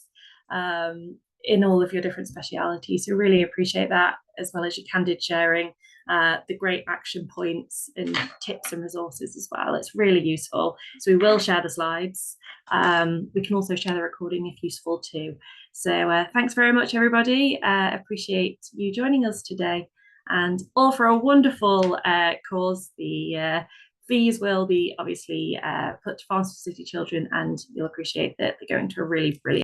in all of your different specialities, so really appreciate that, as well as your candid sharing, the great action points and tips and resources as well. It's really useful. So we will share the slides. We can also share the recording if useful too. So thanks very much, everybody. Appreciate you joining us today, and all for a wonderful cause. The fees will be obviously put to Farms for City Children, and you'll appreciate that they're going to a really brilliant